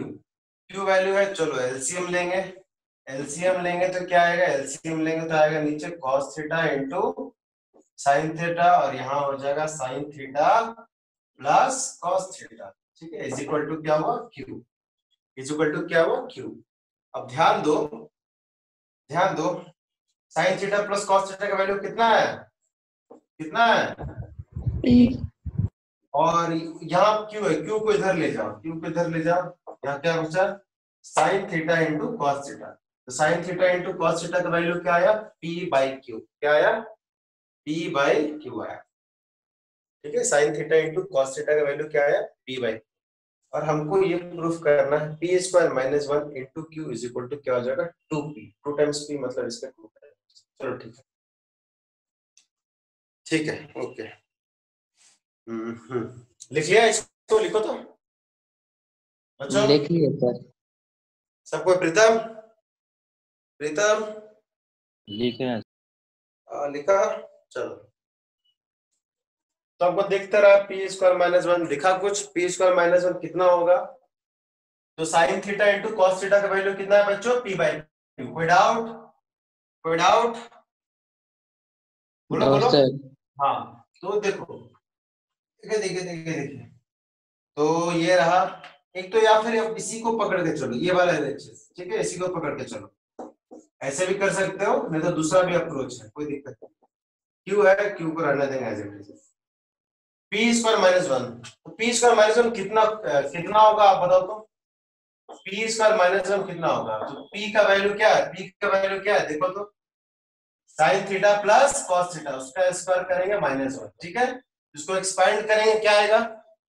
वैल्यू है। चलो एलसीएम लेंगे तो क्या आएगा, एलसीएम लेंगे तो आएगा नीचे cos theta into sine theta, और यहाँ हो जाएगा sign theta plus cos theta, ठीक है, इज इक्वल टू क्या हुआ, q, इज इक्वल टू क्या हुआ, q। अब ध्यान दो, sign theta plus cos theta का वैल्यू कितना है, और यहाँ q है, q को इधर ले जाओ, यहाँ क्या बचा, sine theta into cos theta. तो sine theta into cos theta का वैल्यू क्या आया, p बाई q। क्या आया, p बाई q आया। ठीक है, sine theta into cos theta का वैल्यू क्या आया, पी बाई, और हमको ये प्रूफ करना है p square minus 1 into q is equal to क्या हो जाएगा, 2p, 2 टाइम्स p मतलब इसका 2 है। चलो ठीक है, ठीक है, ओके। लिख लिया इसको, लिखो तो अच्छा, लिख लिए सर। सबको, प्रीतम, प्रीतम लिख रहे हैं। लिखा, चलो तो आपको देखते रहा पी स्क्वायर माइनस 1 लिखा कुछ, पी स्क्वायर माइनस 1 कितना होगा, तो sine theta into cos theta का वैल्यू कितना है बच्चों, पी बाई क्यू, कोई डाउट, कोई डाउट, बोलो नो बोलो। सर। हाँ तो देखो, देखिए देखिए देखिए देखिए, तो ये रहा एक, तो या फिर आप इसी को पकड़ के चलो, ये वाला है, ठीक है, इसी को पकड़ के चलो, ऐसे भी कर सकते हो, नहीं तो दूसरा भी अप्रोच है, कोई दिक्कत नहीं, क्यू है, क्यू को रहने देंगे as it is, p square minus 1, तो पी स्क्वायर माइनस 1 कितना कितना होगा आप बताओ तो, पी स्क्वायर माइनस 1 कितना होगा, तो पी का वैल्यू क्या है, पी का वैल्यू क्या है देखो तो, sine theta plus cos theta, उसका स्क्वायर करेंगे माइनस 1, ठीक है, इसको एक्सपेंड करेंगे क्या आएगा,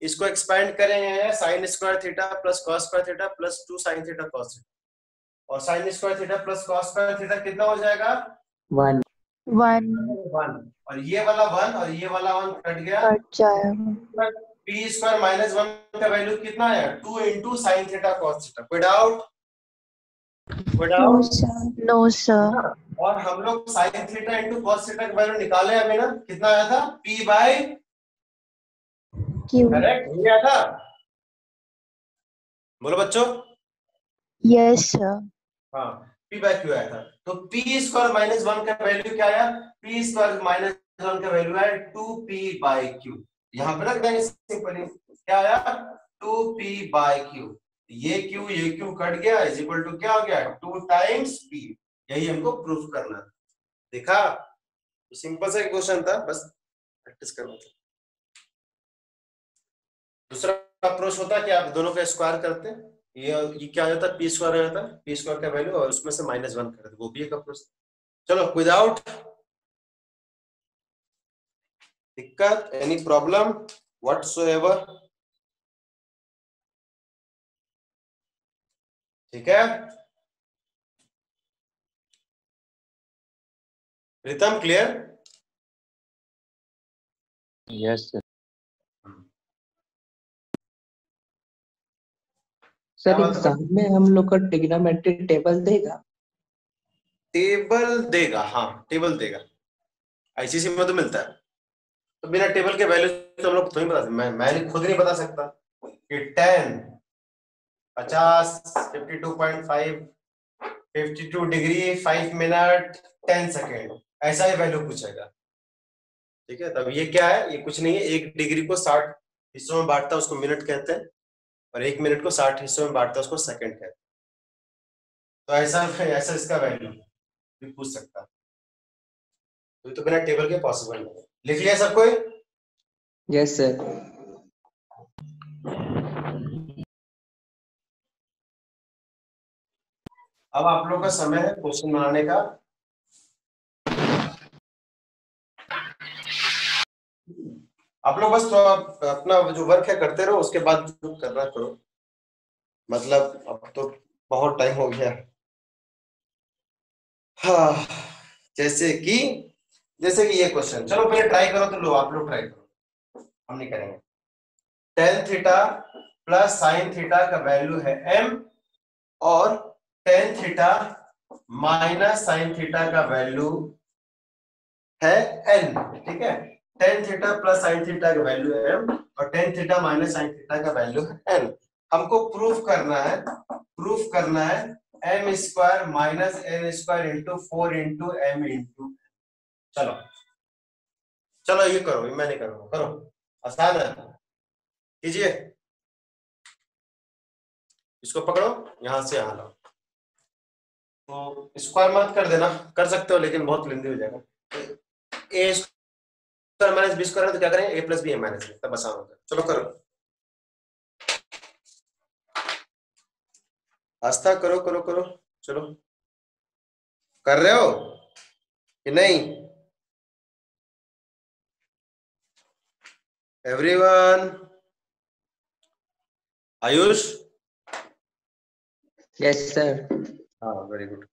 इसको एक्सपेंड करेंगे sine square theta plus cos square theta plus 2 sine theta cos theta, और sine square theta plus cos square theta कितना हो जाएगा, 1। 1 1, और ये वाला 1 और ये वाला 1 कट गया, कट जाएगा। पी स्क्वायर माइनस 1 का वैल्यू कितना है, 2 into sine theta cos theta, कोई डाउट, कोई no doubt, sir, no sir. और हम लोग sine theta into cos theta का वैल्यू निकाले अभी ना, कितना आया था, पी बाई क्यू। करेक्ट, हो गया था, बोलो बच्चों, यस सर। हाँ पी बाई क्यू आया था, तो पी स्क्वायर माइनस 1 का वैल्यू क्या आया, पी स्क्वायर माइनस 1 का वैल्यू है 2p बाई क्यू, यहाँ पे रख देंगे सिंपली, क्या आया 2p बाई क्यू, ये क्यू कट गया, इज इक्वल टू क्या हो गया 2 टाइम्स p, यही हमको प्रूफ करना था, देखा, तो सिंपल सा क्वेश्चन था, बस प्रैक्टिस करना था। दूसरा अप्रोच होता है कि आप दोनों का स्क्वायर करते हैं, ये क्या हो जाता है, पी स्क्वायर हो जाता है, पी स्क्वायर का वैल्यू और उसमें से माइनस 1 कर देते, वो भी एक अप्रोच। चलो विदाउट दिक्कत, एनी प्रॉब्लम व्हाटसोएवर, ठीक है, Ritam clear, yes sir. Sir exam में हम लोग का ट्रिग्नोमेट्री टेबल देगा? टेबल देगा, हाँ टेबल देगा, आईसीसी में तो मिलता है, तो बिना टेबल के वैल्यू तो हम लोग तो नहीं बता सकते, मैं खुद नहीं बता सकता कि 10 50 52.5 52 डिग्री 5 मिनट 10 सेकेंड, ऐसा ही वैल्यू पूछेगा, ठीक है, तब ये क्या है, ये कुछ नहीं है, 1 डिग्री को 60 हिस्सों में बांटता है उसको मिनट कहते हैं, और 1 मिनट को 60 हिस्सों में बांटता है उसको सेकंड कहते हैं, तो ऐसा ऐसा इसका वैल्यू भी पूछ सकता है, तो बिना टेबल के पॉसिबल नहीं है, लिख लिया सब कोई, यस सर। अब आप लोग का समय है क्वेश्चन बनाने का, आप लोग बस थोड़ा अपना जो वर्क है करते रहो, उसके बाद जो करना करो, मतलब अब तो बहुत टाइम हो गया, हाँ, जैसे कि ये क्वेश्चन, चलो पहले ट्राई करो, तो लो आप लोग ट्राई करो, हम नहीं करेंगे, tan theta plus sine theta का वैल्यू है m, और tan theta minus sine theta का वैल्यू है n, ठीक है, tan theta plus sine theta का वैल्यू है m, और tan theta minus sine theta का वैल्यू है n, हमको प्रूफ करना है m square minus n square into 4 into m into, चलो चलो ये करो, ये मैं नहीं करूंगा, करो, आसान है, कीजिए, इसको पकड़ो, यहां से यहां लाओ, तो स्क्वायर मत कर देना, कर सकते हो लेकिन बहुत लेंदी हो जाएगा, A square minus b square है तो क्या करें, ए प्लस बी ए माइनस बी, तब आसान होता है, चलो करो, आस्था करो करो करो, चलो कर रहे हो कि नहीं, एवरीवन, आयुष। Yes sir. हाँ, वेरी गुड।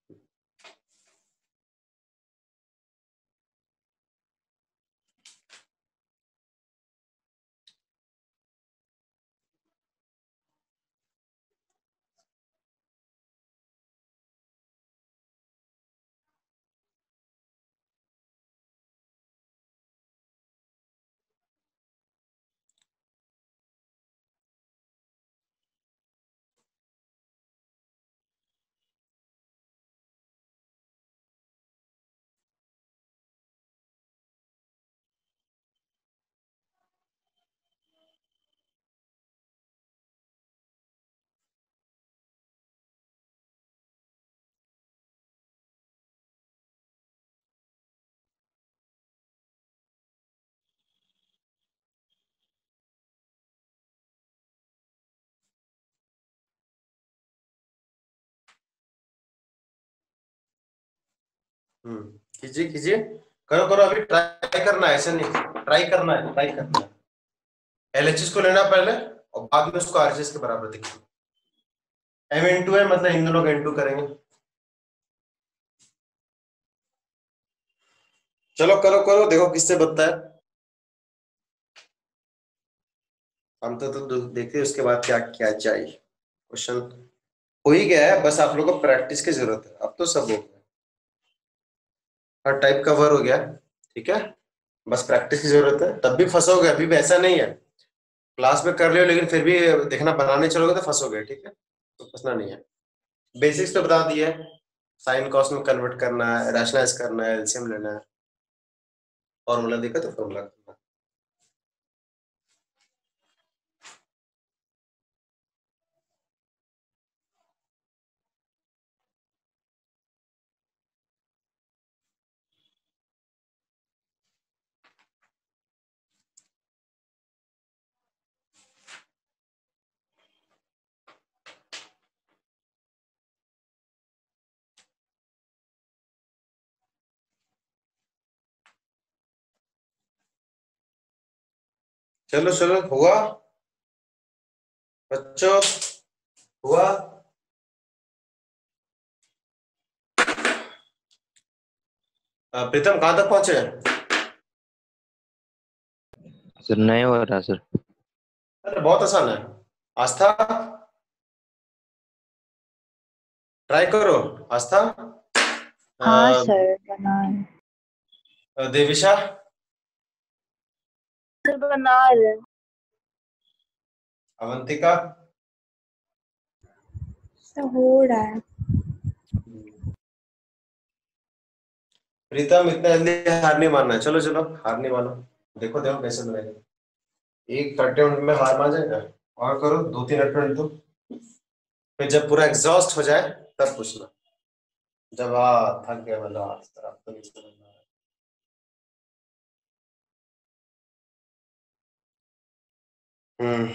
कीजिए कीजिए, करो करो, अभी ट्राई करना है, ऐसा नहीं, ट्राई करना है, ट्राई करना है। एलएचएस को लेना पहले और बाद में उसको आरएचएस के बराबर दिखाना। एम इंटू है मतलब इन दोनों का इंटू करेंगे। चलो करो करो, देखो किससे बनता है। हम तो देखते हैं उसके बाद क्या क्या चाहिए। क्वेश्चन हो ही गया है, बस आप लोगों को प्रैक्टिस की जरूरत है। अब तो सब हो गया, हर टाइप कवर हो गया, ठीक है। बस प्रैक्टिस की जरूरत है, तब भी फंसोगे, अभी भी ऐसा नहीं है क्लास में कर लियो लेकिन फिर भी देखना बनाने चलोगे तो फंसोगे, ठीक है। तो फंसना नहीं है। बेसिक्स तो बता दिए, साइन कॉस में कन्वर्ट करना है, रैशनलाइज करना है, एलसीएम लेना है, फॉर्मूला देखा तो फॉर्मूला करना। चलो चलो, हुआ बच्चों, हुआ। प्रीतम कहाँ तक पहुंचे? सर नहीं हो रहा सर। अरे बहुत आसान है। आस्था, ट्राई करो। आस्था, हाँ सर बना है। देविशा, सर बना रहे। अवंतिका, सर हो रहा है। प्रीतम, इतना जल्दी हार नहीं मानना है। चलो चलो, हार नहीं मानो, देखो देखो कैसे बनेगा। एक 30 मिनट में हार मान जाएगा। और करो 2-3 अटेम्प्ट तो, फिर जब पूरा एग्जॉस्ट हो जाए तब पूछना। जब थक गया मतलब आज तरफ तो नहीं समझ में आ रहा। हम्म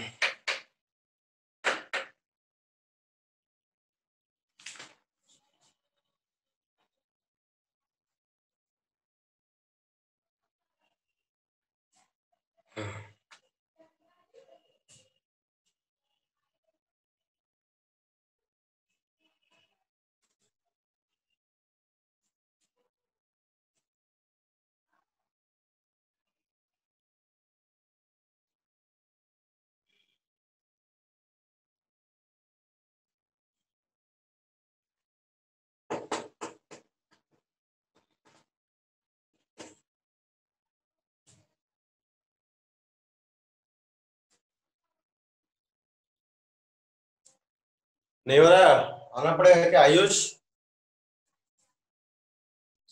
नहीं हो रहा, आना पड़ेगा क्या? आयुष,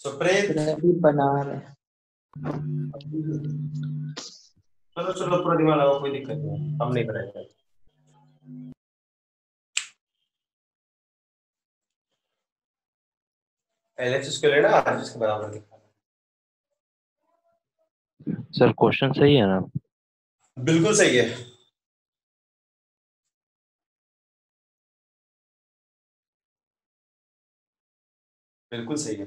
सुप्रीत, सर अभी बना रहे। चलो चलो, पूरा दिमाग लगाओ, कोई दिक्कत नहीं है, हम नहीं करेंगे। एलएचएस को लेना, आरएचएस के बराबर दिखाना। सर क्वेश्चन सही है ना? बिल्कुल सही है। बिल्कुल सही है।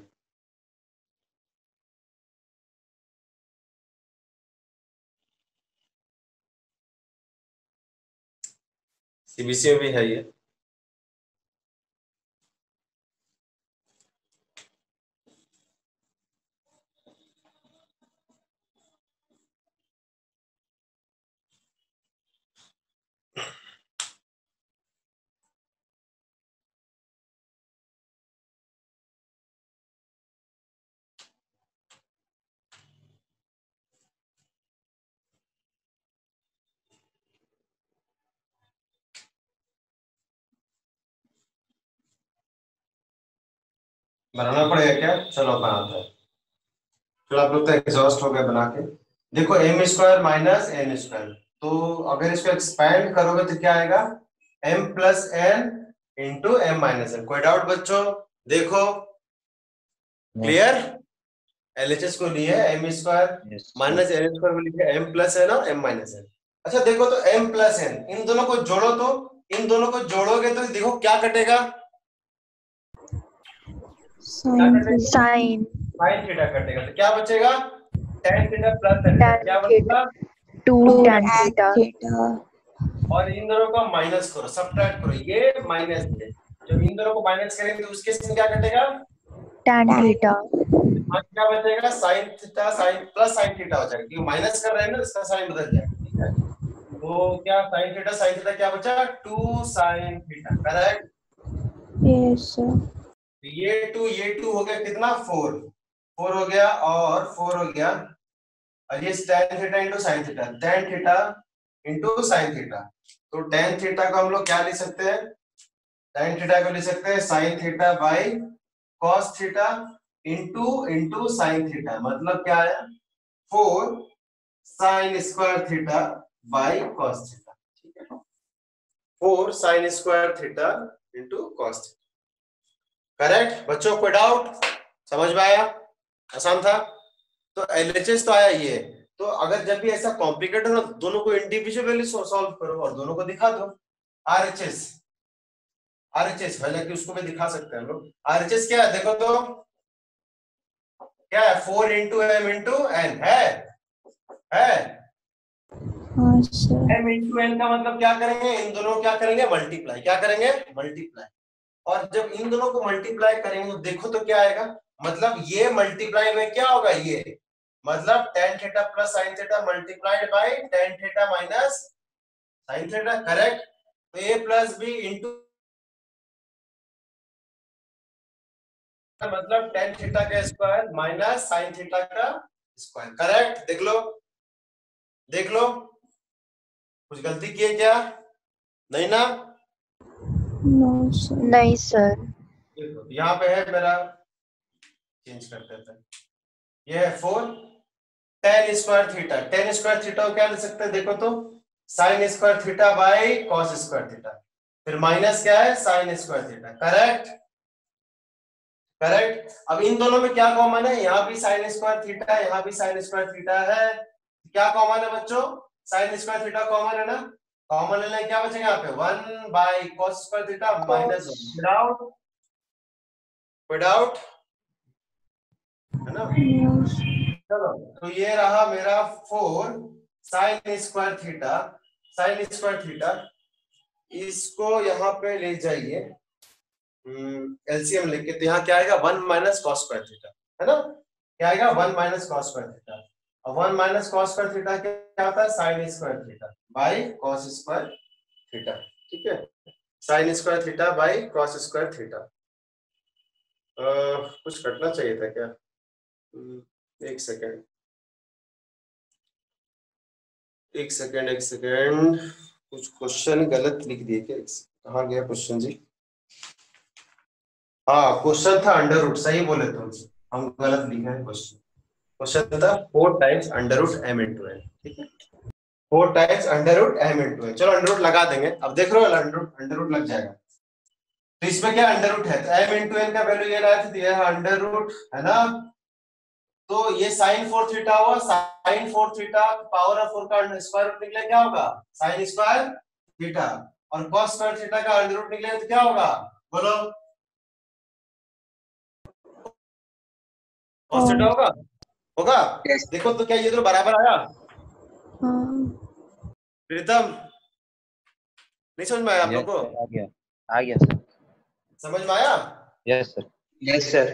सीबीसी में भी है ये। बनाना पड़ेगा क्या? चलो बनाते हैं। चलो आप लोग तो एग्जॉस्ट हो गए बना के। देखो m square minus n square, तो अगर इसको एक्सपैंड करोगे तो क्या आएगा? m plus n into m minus n. कोई डाउट बच्चों? देखो क्लियर? एलएचएस को लिए m square minus n square को लिखे एम प्लस एन और एम माइनस एन। अच्छा देखो तो m प्लस एन, इन दोनों को जोड़ो, तो इन दोनों को जोड़ोगे तो देखो क्या कटेगा? साइन साइन थीटा कटेगा, तो क्या बचेगा? tan theta plus tan theta, क्या बचेगा? 2 tan theta और इन दोनों को माइनस करो, सब्ट्रैक्ट करो, ये माइनस है। जब इन दोनों को माइनस करेंगे तो उस केस में क्या कटेगा? tan theta हाँ, क्या बचेगा? Sine theta sine plus sine theta हो जाएगा, क्योंकि माइनस कर रहे हैं ना, इसका साइन बदल जाएगा। ठीक है, तो क्या साइन थीटा क्या बचा? 2 sine theta, correct? yes sir ये 2 हो गया कितना? 4 हो गया, और 4 हो गया, और ये tan theta into sine theta, tan theta into sine theta. तो tan थीटा को हम लोग क्या लिख सकते हैं? tan थीटा को लिख सकते हैं sine theta by cos theta into sine theta, मतलब क्या है? 4 sign square theta by cos theta. ठीक है, 4 sign square theta into cos theta. Correct बच्चों? कोई डाउट? समझ में आया? आसान था। तो एलएचएस तो आया ये। तो अगर जब भी ऐसा कॉम्प्लिकेटेड हो, दोनों को इंडिविजुअली सॉल्व करो और दोनों को दिखा दो। आरएचएस हालांकि उसको भी दिखा सकते हैं हम लोग। आरएचएस क्या है देखो तो, क्या है? 4 इंटू एम इंटू एन है। हाँ सर एम इंटू एन का मतलब क्या करेंगे? इन दोनों को क्या करेंगे? मल्टीप्लाई। क्या करेंगे? मल्टीप्लाई। और जब इन दोनों को मल्टीप्लाई करेंगे तो देखो तो क्या आएगा? मतलब ये मल्टीप्लाई में क्या होगा? ये मतलब tan theta plus sin theta multiplied by tan theta minus sin theta, correct? तो a प्लस बी इंटू मतलब tan थीटा का स्क्वायर माइनस sin थीटा का स्क्वायर, करेक्ट? देख लो कुछ गलती किए क्या? नहीं ना? नहीं सर देखो यहाँ पे है मेरा, चेंज कर देते हैं। ये है 4 tan स्क्वायर थीटा को क्या लिख सकते हैं देखो तो? sin square theta by cos square theta, फिर माइनस क्या है? sin square theta, correct? अब इन दोनों में क्या कॉमन है? यहाँ भी sin स्क्वायर थीटा है, यहाँ भी sin स्क्वायर थीटा है। क्या कॉमन है बच्चों? sin स्क्वायर थीटा कॉमन है ना? कॉमन लेना, क्या बचेगा यहाँ पे? 1 by cos square theta minus 1। कोई डाउट है ना? चलो, तो ये रहा मेरा 4 साइन स्क्वायर थीटा। इसको यहाँ पे ले जाइए, एलसीएम लेके, तो यहाँ क्या आएगा? 1 माइनस कॉस स्क्वायर थीटा, है ना? क्या आएगा? 1 माइनस कॉस स्क्वायर थीटा। और 1 माइनस कॉस स्क्वायर थीटा क्या होता है? Sign square theta by cos square theta. ठीक है, sign square theta by cos square theta. कुछ कटना चाहिए था क्या? एक सेकेंड, कुछ क्वेश्चन गलत लिख दिए क्या? कहाँ गया क्वेश्चन जी? हाँ, क्वेश्चन था अंडर रूट, सही बोले तुम, हम गलत लिखे हैं क्वेश्चन था 4 times under root m into n। ठीक है, 4 times under root m into n। चलो अंडर रूट लगा देंगे, अब देख रहे हो अंडर रूट लग जाएगा। तो इसमें क्या अंडर रूट है? तो m इंटू n का वैल्यू ये लाया था, ये है अंडर रूट, है ना? तो ये साइन 4 थीटा हुआ, साइन 4 थीटा पावर ऑफ 4 का स्क्वायर रूट निकले, क्या होगा? Sign square theta. और कॉस स्क्वायर थीटा का अंडर रूट निकले तो क्या होगा? बोलो, कॉस थीटा होगा? देखो तो क्या ये दोनों बराबर आया? प्रीतम नहीं समझ में आया आप लोग को? आ गया सर। समझ में आया? Yes sir. Yes sir.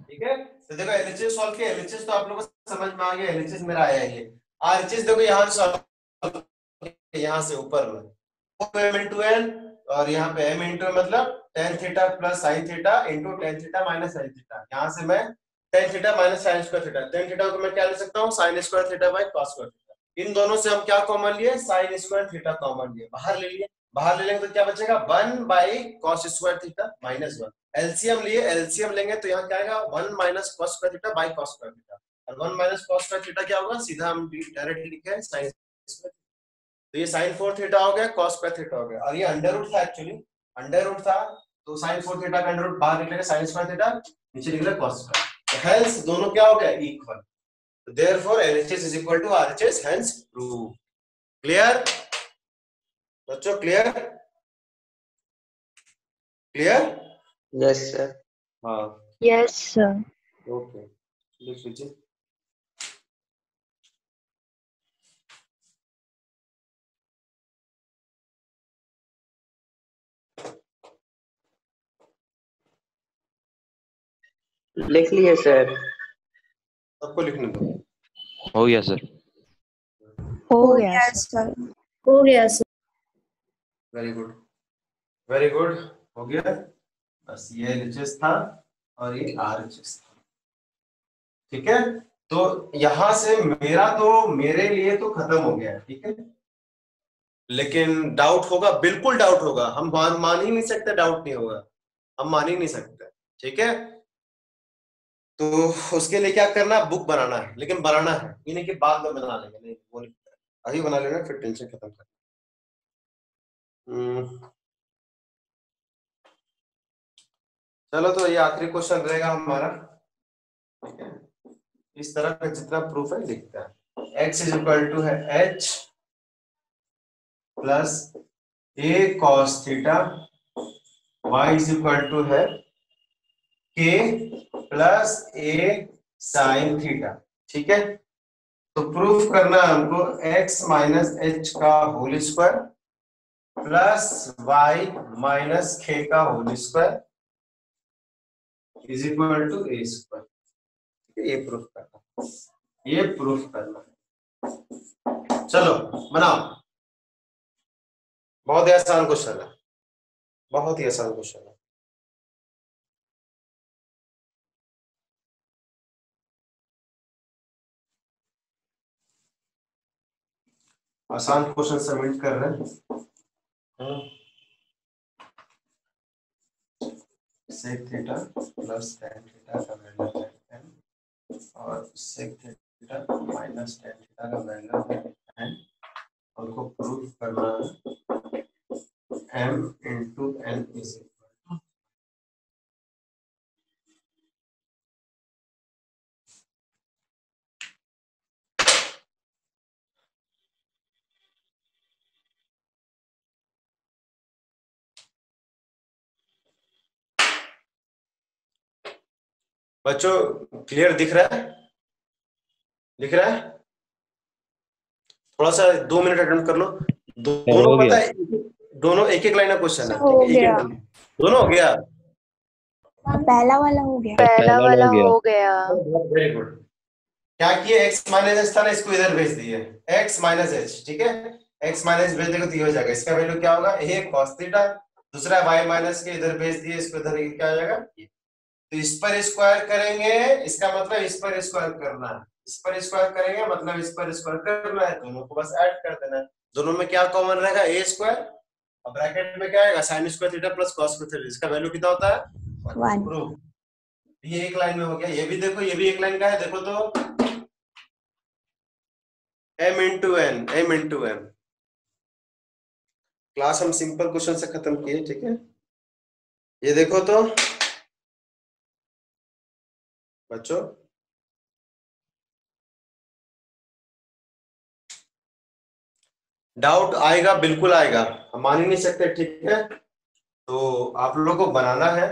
ठीक है, तो देखो एलएचएस सॉल्व किया, एलएचएस तो आप लोगों को समझ में आ गया, एलएचएस मेरा आया है। ये आरएचएस देखो यहाँ से, यहाँ से ऊपर में m into n, और यहाँ पे m into मतलब tan theta plus sin theta into tan theta minus sin theta. यहाँ से मैं tan theta minus sin square theta, tan theta को मैं क्या ले सकता हूँ, sin square theta by cos square theta. इन दोनों से हम क्या कॉमन लिए, sin स्क्वायर थीटा कॉमन लिए, बाहर ले लिए। बाहर ले लेंगे तो क्या बचेगा, 1 by cos square theta minus 1। LCM लिए, एलसीएम लेंगे तो यहाँ क्या आएगा, 1 minus cos square theta by cos square theta, और 1 माइनस cos स्क्वायर थीटा क्या होगा, सीधा हम डायरेक्ट लिखे हैं sin स्क्वायर। तो ये sin 4 थीटा हो गया, cos स्क्वायर थीटा हो गया, और ये अंडर रूट था, एक्चुअली अंडर रूट था, तो sin 4 थीटा का अंडर रूट बाहर निकलेगा, sin स्क्वायर थीटा नीचे निकलेगा cos स्क्वायर। तो हेंस दोनों क्या हो गया, इक्वल। तो therefore LHS is equal to RHS, hence prove. Clear बच्चों, क्लियर? क्लियर? Yes sir. हाँ Yes, sir. ओके, लिख लीजिए। लिख लिए सर। सबको लिखने दो। हो गया सर। हो गया सर। हो गया sir. Very good, very good, हो गया। बस ये LHS था और ये RHS था, ठीक है। तो यहां से मेरे लिए तो खत्म हो गया है, ठीक है। लेकिन डाउट होगा, बिल्कुल डाउट होगा, हम मान ही नहीं सकते डाउट नहीं होगा, हम मान ही नहीं सकते, ठीक है। तो उसके लिए क्या करना, बुक बनाना है, लेकिन बनाना है, ये नहीं कि बाद में बना लेंगे, नहीं वो नहीं, अभी बना लेना, फिर टेंशन खत्म कर। चलो, तो ये आखिरी क्वेश्चन रहेगा हमारा, ठीक है। इस तरह का जितना प्रूफ है लिखता है। x इज इक्वल टू है h plus a cos theta, y is equal to है k plus a sin theta, ठीक है। तो प्रूफ करना है हमको x माइनस h का whole square plus y minus k का whole square is equal to a square. ये प्रूफ करना, ये प्रूफ करना है। चलो बनाओ, बहुत ही आसान क्वेश्चन है, बहुत ही आसान क्वेश्चन है। आसान क्वेश्चन सबमिट कर रहे हैं। Sec theta plus tan theta का वैल्यू है n, और sec theta minus tan theta का वैल्यू है n, उनको प्रूफ करना है m into n is equal to. बच्चों क्लियर दिख रहा है, दिख रहा है? थोड़ा सा 2 मिनट अटेंड कर लो। दोनों पता है, दोनों एक एक लाइन का क्वेश्चन है, हो गया। दोनों हो गया। पहला वाला हो गया। पहला वाला हो गया। Very good. क्या किए, x माइनस एच था ना, इसको इधर भेज दिए, x माइनस एच, ठीक है। x माइनस भेज देगा तो ये हो जाएगा, इसका वैल्यू क्या होगा, a cos थीटा, दूसरा y माइनस के इधर भेज दिए, इसको इधर क्या हो जाएगा, तो इस पर स्क्वायर करेंगे, इसका मतलब इस पर स्क्वायर करना है, इस पर स्क्वायर करेंगे मतलब इस पर स्क्वायर करना है, दोनों को बस ऐड कर देना है। दोनों में क्या कॉमन रहेगा, a स्क्वायर, और ब्रैकेट में क्या आएगा, sin square theta plus cos square theta, इसका वैल्यू कितना होता है 1। ये एक लाइन में हो गया। ये भी देखो, ये भी एक लाइन का है, देखो तो m into n, m into n। Class हम सिंपल क्वेश्चन से खत्म किए, ठीक है। ये देखो तो बच्चों, डाउट आएगा, बिल्कुल आएगा, हम मान ही नहीं सकते, ठीक है। तो आप लोगों को बनाना है।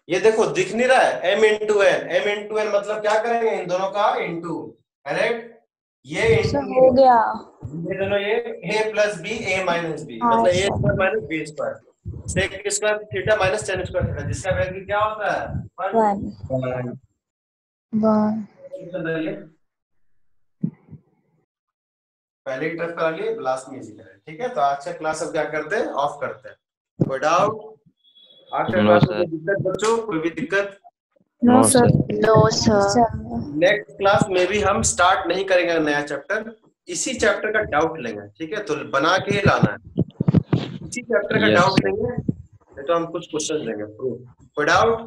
ये देखो दिख नहीं रहा है, m into n, m into n मतलब क्या करेंगे, इन दोनों का इंटू, करेक्ट। ये सर हो गया। ये दोनों ये a plus b a minus b हाँ, मतलब a sir. Square minus b square sec square theta minus tan square theta जिसका वैल्यू क्या होता है 1 पहले ही टफ करा लिए लास्ट में इजी करें। ठीक है, तो आज का क्लास अब क्या करते हैं, ऑफ करते हैं। कोई डाउट? आज का No, क्लास में sir. कोई दिक्कत बच्चों, कोई भी दिक्कत? No No, sir. sir. No sir. Next class में भी हम स्टार्ट नहीं करेंगे नया चैप्टर, इसी चैप्टर का डाउट लेंगे। ठीक है, तो बना के ही लाना है, इसी चैप्टर का Yes. डाउट लेंगे, तो हम कुछ क्वेश्चन लेंगे। कोई डाउट?